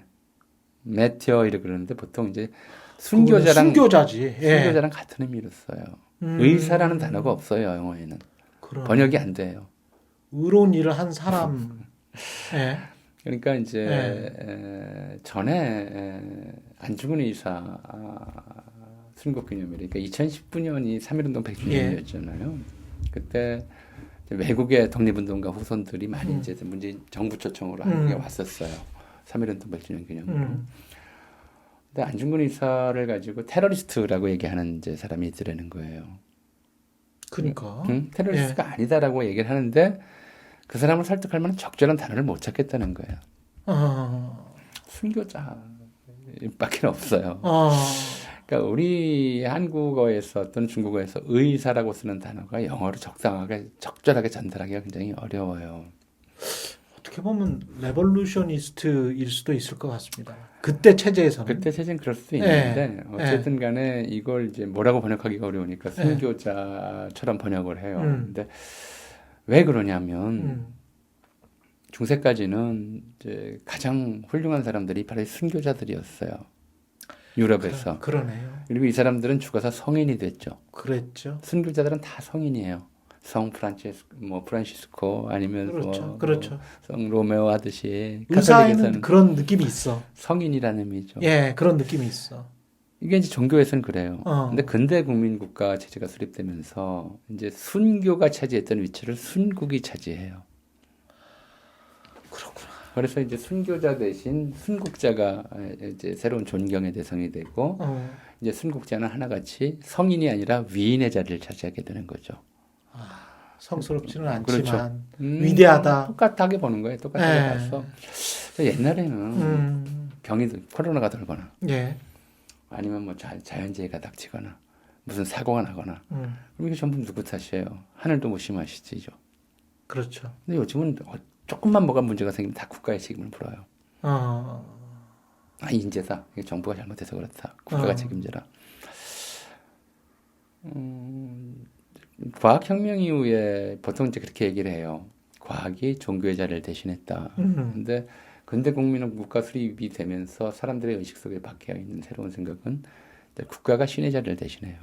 매티어 이렇게 그러는데 보통 이제 순교자랑 같은 의미로 써요. 의사라는 단어가 없어요, 영어에는. 번역이 안 돼요. 의로운 일을 한 사람. 그러니까 이제 전에 안중근 의사 순국기념일, 그러니까 2019년이 3.1운동 100주년이었잖아요. 그때 외국의 독립운동가 후손들이 많이 이제 문재인 정부 초청으로 한국에 왔었어요. 3.1운동 100주년 기념으로. 근데 안중근 의사를 가지고 테러리스트라고 얘기하는 이제 사람이 있더라는 거예요. 그러니까 테러리스트가 아니다라고 얘기를 하는데 그 사람을 설득할 만한 적절한 단어를 못 찾겠다는 거예요. 순교자밖에 없어요. 그러니까 우리 한국어에서 또는 중국어에서 의사라고 쓰는 단어가 영어로 적절하게 전달하기가 굉장히 어려워요. 어떻게 보면 레볼루셔니스트일 수도 있을 것 같습니다. 그때 체제에서는. 그때 체제는 그럴 수도 있는데 어쨌든 간에 이걸 이제 뭐라고 번역하기가 어려우니까 순교자처럼 번역을 해요. 근데 왜 그러냐면 중세까지는 이제 가장 훌륭한 사람들이 바로 순교자들이었어요. 유럽에서. 그러네요. 그리고 이 사람들은 죽어서 성인이 됐죠. 그랬죠. 순교자들은 다 성인이에요. 성 프란시스코 아니면 그렇죠. 성 로메오 하듯이 의사에는 그런 느낌이 있어. 성인이라는 의미죠. 그런 느낌이 있어. 이게 이제 종교에서는 그래요. 근데 근대 국민국가 체제가 수립되면서 이제 순교가 차지했던 위치를 순국이 차지해요. 그렇구나. 그래서 이제 순교자 대신 순국자가 이제 새로운 존경의 대상이 되고 이제 순국자는 하나같이 성인이 아니라 위인의 자리를 차지하게 되는 거죠. 성스럽지는 않지만 그렇죠. 위대하다. 똑같하게 보는 거예요. 똑같하게 봐서. 옛날에는 병이 코로나가 돌거나 아니면 뭐 자연재해가 닥치거나 무슨 사고가 나거나 그럼 이게 전부 누구 탓이에요? 하늘도 무심하시죠. 그렇죠. 근데 요즘은 조금만 뭐가 문제가 생기면 다 국가의 책임을 물어요. 인재다. 이게 정부가 잘못해서 그렇다. 국가가 책임져라. 과학혁명 이후에 보통 이제 그렇게 얘기를 해요. 과학이 종교의 자리를 대신했다. 근데 근대 국민은 국가 수립이 되면서 사람들의 의식 속에 박혀 있는 새로운 생각은 국가가 신의 자리를 대신해요.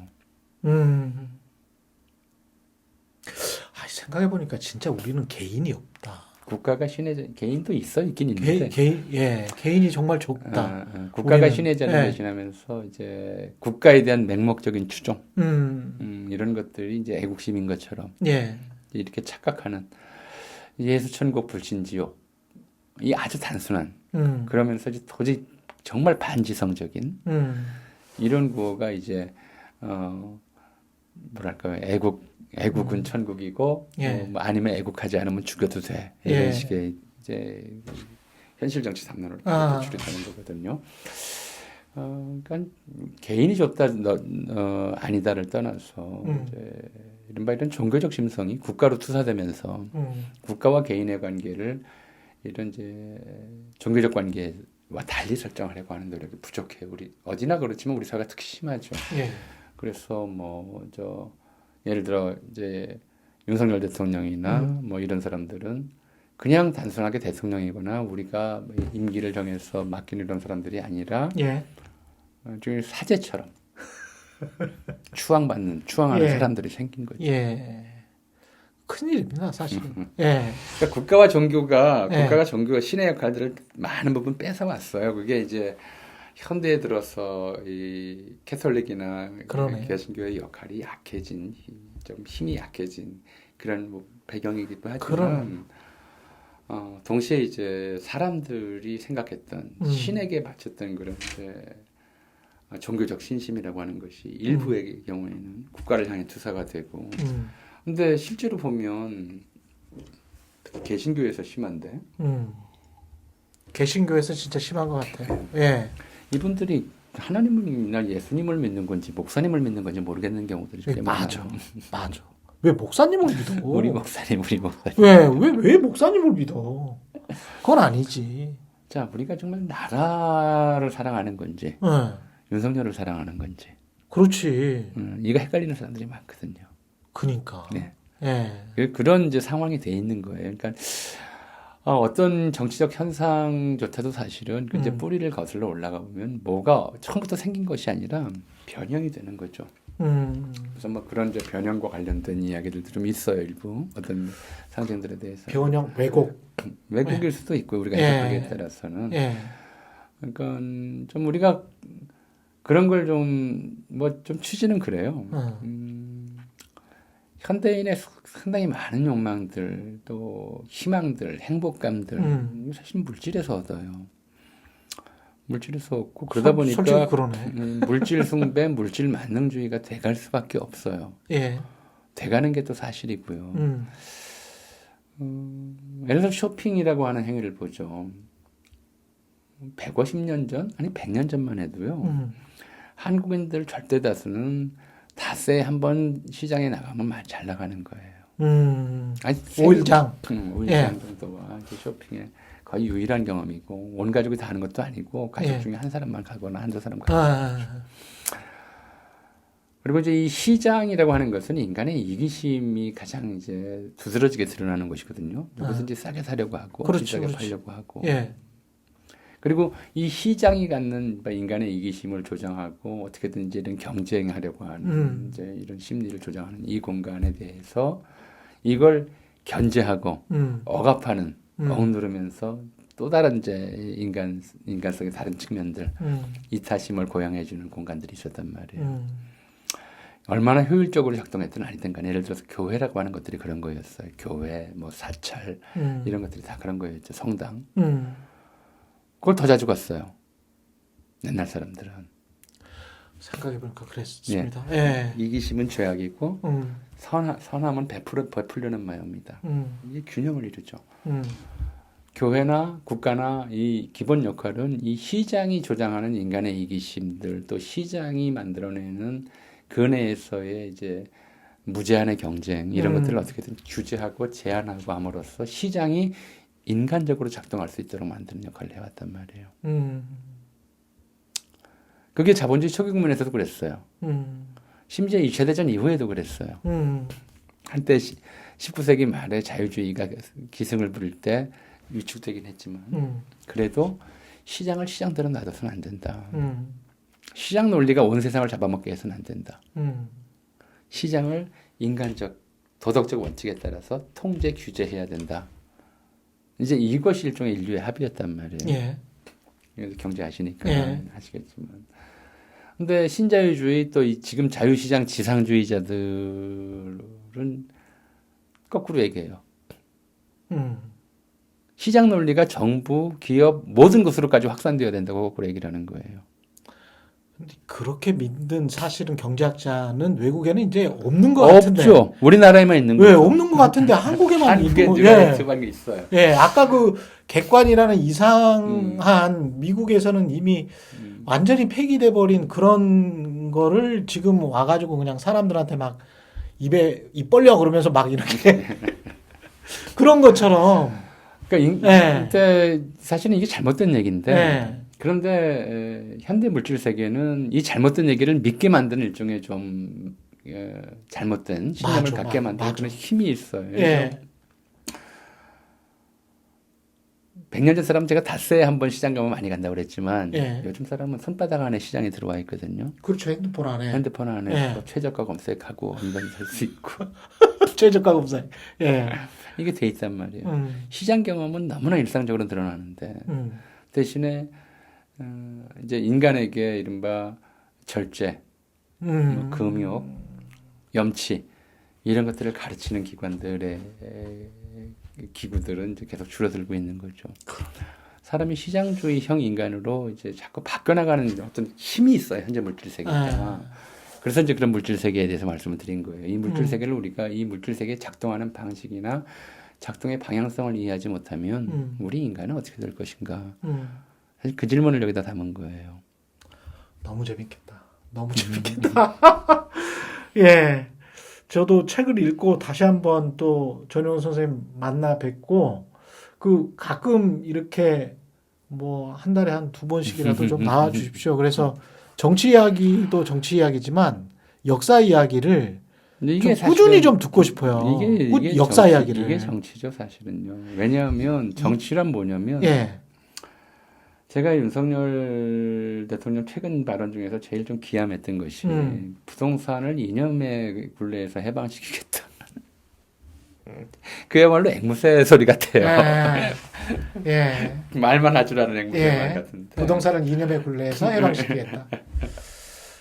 생각해보니까 진짜 우리는 개인이 없다. 국가가 개인도 있긴 있는데. 개인이 정말 적다. 국가가 신의 자리를 대신하면서 이제 국가에 대한 맹목적인 추종, 이런 것들이 이제 애국심인 것처럼 이렇게 착각하는 예수 천국 불신지옥, 이 아주 단순한 그러면서 이제 도저히 정말 반지성적인 이런 구호가 이제 뭐랄까요 애국은 천국이고 뭐 아니면 애국하지 않으면 죽여도 돼 이런 식의 이제 현실 정치 담론으로 추리되는 거거든요. 그러니까 개인이 좁다, 아니다를 떠나서 이제 이른바 이런 종교적 심성이 국가로 투사되면서 국가와 개인의 관계를 이런 이제 종교적 관계와 달리 설정하려고 하는 노력이 부족해요. 우리 어디나 그렇지만 우리 사회가 특히 심하죠. 예. 그래서 예를 들어 이제 윤석열 대통령이나 뭐 이런 사람들은 그냥 단순하게 대통령이거나 우리가 임기를 정해서 맡기는 이런 사람들이 아니라 예. 좀 사제처럼 추앙하는 예. 사람들이 생긴 거죠. 예. 큰일입니다, 사실은. 예. 그러니까 국가가 종교가 신의 역할들을 많은 부분 뺏어왔어요. 그게 이제 현대에 들어서 이 캐톨릭이나 그러네. 개신교의 역할이 약해진, 좀 힘이 약해진 그런 뭐 배경이기도 하지만, 그러네. 동시에 이제 사람들이 생각했던 신에게 바쳤던 그런 이제 종교적 신심이라고 하는 것이 일부의 경우에는 국가를 향해 투사가 되고, 근데 실제로 보면 개신교에서 심한데, 개신교에서 진짜 심한 것 같아요. 예. 이분들이 하나님이나 예수님을 믿는 건지 목사님을 믿는 건지 모르겠는 경우들이 꽤 많아요. 맞아. 왜 목사님을 믿어? 우리 목사님. 왜 목사님을 믿어? 그건 아니지. 자, 우리가 정말 나라를 사랑하는 건지, 윤석열을 사랑하는 건지, 그렇지. 이거 헷갈리는 사람들이 많거든요. 그니까. 네. 예. 그런 이제 상황이 돼 있는 거예요. 그러니까 어떤 정치적 현상조차도 사실은 그 이제 뿌리를 거슬러 올라가 보면 뭐가 처음부터 생긴 것이 아니라 변형이 되는 거죠. 그래서 뭐 그런 이제 변형과 관련된 이야기들도 좀 있어요. 일부 어떤 상징들에 대해서. 변형, 왜곡일 수도 있고 우리가 해석하기에 따라서는. 그러니까 좀 우리가 그런 걸 좀 취지는 그래요. 현대인의 상당히 많은 욕망들, 또 희망들, 행복감들, 사실 물질에서 얻어요. 물질에서 얻고 그러다 보니까 솔직히 그러네. 물질 숭배, 물질 만능주의가 돼갈 수밖에 없어요. 예. 돼가는 게 또 사실이고요. 예를 들어 쇼핑이라고 하는 행위를 보죠. 150년 전, 아니 100년 전만 해도요. 한국인들 절대 다수는 닷새에 한 번 시장에 나가면 잘 나가는 거예요. 아니, 오일장. 오일장 정도와 이제 쇼핑에 거의 유일한 경험이고 온 가족이 다 하는 것도 아니고 가족 중에 한 사람만 가거나 한두 사람 가거나. 그리고 이제 이 시장이라고 하는 것은 인간의 이기심이 가장 이제 두드러지게 드러나는 것이거든요. 누구든지 싸게 사려고 하고 비싸게 팔려고 하고. 그리고 이 시장이 갖는 인간의 이기심을 조정하고 어떻게든지 이런 경쟁하려고 하는 이제 이런 심리를 조정하는 이 공간에 대해서 이걸 견제하고 억압하는 억누르면서 또 다른 이제 인간성의 다른 측면들 이타심을 고양해주는 공간들이 있었단 말이에요. 얼마나 효율적으로 작동했든 아니든 간에 예를 들어서 교회라고 하는 것들이 그런 거였어요. 교회, 뭐 사찰 이런 것들이 다 그런 거였죠. 성당. 그걸 더 자주 갔어요. 옛날 사람들은. 생각해보니까 그랬습니다. 예. 이기심은 죄악이고 선함은 베풀려는 마음이다. 이게 균형을 이루죠. 교회나 국가나 이 기본 역할은 이 시장이 조장하는 인간의 이기심들 또 시장이 만들어내는 그 내에서의 이제 무제한의 경쟁 이런 것들을 어떻게든 규제하고 제한하고 함으로써 시장이 인간적으로 작동할 수 있도록 만드는 역할을 해왔단 말이에요. 그게 자본주의 초기 국면에서도 그랬어요. 심지어 2차 대전 이후에도 그랬어요. 한때 19세기 말에 자유주의가 기승을 부릴 때 위축되긴 했지만 그래도 시장을 시장대로 놔둬서는 안 된다. 시장 논리가 온 세상을 잡아먹게 해서는 안 된다. 시장을 인간적, 도덕적 원칙에 따라서 통제, 규제해야 된다. 이제 이것이 일종의 인류의 합의였단 말이에요. 경제하시니까 하시겠지만. 근데 신자유주의 또 지금 자유시장 지상주의자들은 거꾸로 얘기해요. 시장 논리가 정부, 기업 모든 것으로까지 확산되어야 된다고 거꾸로 얘기를 하는 거예요. 근데 그렇게 믿는 사실은 경제학자는 외국에는 이제 없는 것 같은데. 없죠. 우리나라에만 있는 거죠. 없는 것 같은데 한국에만 있는 거. 게 있어요. 아까 그 객관이라는 이상한 미국에서는 이미 완전히 폐기돼 버린 그런 거를 지금 와가지고 그냥 사람들한테 막 입 벌려 그러면서 막 이렇게 그런 것처럼. 그러니까 네. 근데 사실은 이게 잘못된 얘기인데 네. 그런데 현대 물질 세계는 이 잘못된 얘기를 믿게 만드는 일종의 좀 잘못된 신념을 맞아, 갖게 만드는 맞아. 그런 힘이 있어요. 예. 100년 전 사람 제가 닷새에 한 번 시장 가면 많이 간다고 그랬지만 예. 요즘 사람은 손바닥 안에 시장에 들어와 있거든요. 그렇죠. 핸드폰 안에. 핸드폰 안에 예. 최저가 검색하고 얼마든지 살 수 있고 최저가 검색. 예. 이게 돼 있단 말이에요. 시장 경험은 너무나 일상적으로 드러나는데 대신에 이제 인간에게 이른바 절제, 뭐 금욕, 염치 이런 것들을 가르치는 기관들의 기구들은 이제 계속 줄어들고 있는 거죠. 사람이 시장주의형 인간으로 이제 자꾸 바뀌어나가는 어떤 힘이 있어요. 현재 물질 세계가. 그래서 이제 그런 물질 세계에 대해서 말씀을 드린 거예요. 이 물질 세계를 우리가 이 물질 세계에 작동하는 방식이나 작동의 방향성을 이해하지 못하면 우리 인간은 어떻게 될 것인가. 사실 그 질문을 여기다 담은 거예요. 너무 재밌겠다. 너무 재밌겠다. 예. 저도 책을 읽고 다시 한번 또 전효원 선생님 만나 뵙고 그 가끔 이렇게 뭐 한 달에 한 2번씩이라도 좀 나와 주십시오. 그래서 정치 이야기도 정치 이야기지만 역사 이야기를 이게 좀 꾸준히 좀 듣고 싶어요. 이게 역사 정치, 이야기를. 이게 정치죠, 사실은요. 왜냐하면 정치란 뭐냐면 예. 제가 윤석열 대통령 최근 발언 중에서 제일 좀 기함했던 것이 부동산을 이념의 굴레에서 해방시키겠다. 그야말로 앵무새 소리 같아요. 예. 예. 말만 할 줄 아는 앵무새 예. 말 같은데. 부동산을 이념의 굴레에서 해방시키겠다.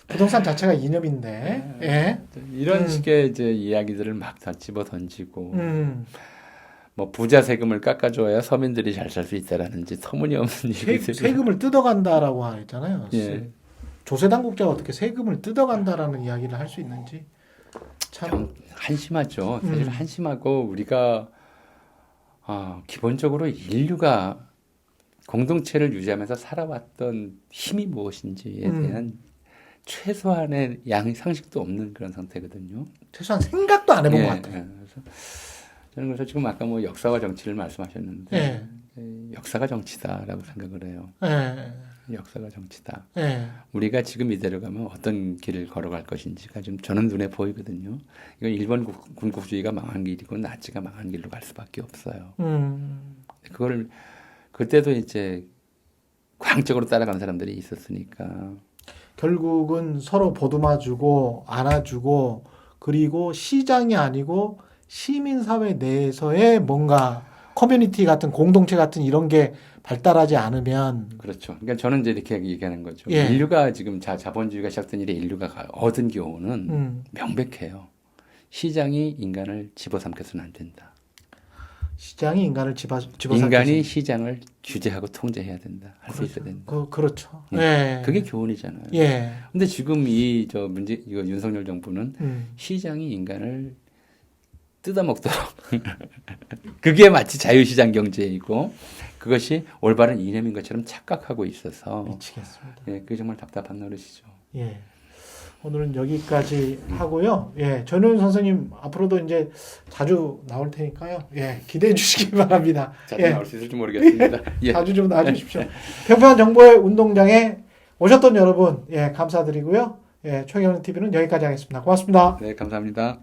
부동산 자체가 이념인데. 예. 이런 식의 이제 이야기들을 막 다 집어 던지고 뭐 부자 세금을 깎아줘야 서민들이 잘 살 수 있다라는지 터무니없는 얘기들. 세금을 뜯어간다라고 했잖아요. 예. 조세 당국자가 어떻게 세금을 뜯어간다라는 이야기를 할 수 있는지 참 한심하죠. 사실 한심하고 우리가 기본적으로 인류가 공동체를 유지하면서 살아왔던 힘이 무엇인지에 대한 최소한의 상식도 없는 그런 상태거든요. 최소한 생각도 안 해본 것 같아요. 그래서 저는 그래서 지금 아까 뭐 역사와 정치를 말씀하셨는데 역사가 정치다라고 생각을 해요. 역사가 정치다. 우리가 지금 이대로 가면 어떤 길을 걸어갈 것인지가 좀 저는 눈에 보이거든요. 이건 일본 군국주의가 망한 길이고 나치가 망한 길로 갈 수밖에 없어요. 그걸 그때도 이제 광적으로 따라가는 사람들이 있었으니까. 결국은 서로 보듬어주고 안아주고 그리고 시장이 아니고 시민사회 내에서의 뭔가 커뮤니티 같은 공동체 같은 이런 게 발달하지 않으면 그렇죠. 그러니까 저는 이제 이렇게 얘기하는 거죠. 예. 인류가 지금 자본주의가 시작된 이래 인류가 얻은 교훈은 명백해요. 시장이 인간을 집어삼켜서는 안 된다. 시장이 인간을 집어삼켜서 인간이 시장을 규제하고 통제해야 된다. 할 수 있어야 된다. 그렇죠. 그게 교훈이잖아요. 예. 근데 지금 이거 윤석열 정부는 시장이 인간을 뜯어먹도록 그게 마치 자유시장 경제이고 그것이 올바른 이념인 것처럼 착각하고 있어서 미치겠습니다. 예, 그게 정말 답답한 노릇이죠. 예. 오늘은 여기까지 하고요. 예, 전효연 선생님 앞으로도 이제 자주 나올 테니까요. 예, 기대해 주시기 바랍니다. 자주 예. 나올 수 있을지 모르겠습니다. 예. 자주 좀 나와주십시오. 평평한 정보의 운동장에 오셨던 여러분, 예, 감사드리고요. 예, 최경영 TV는 여기까지 하겠습니다. 고맙습니다. 네, 감사합니다.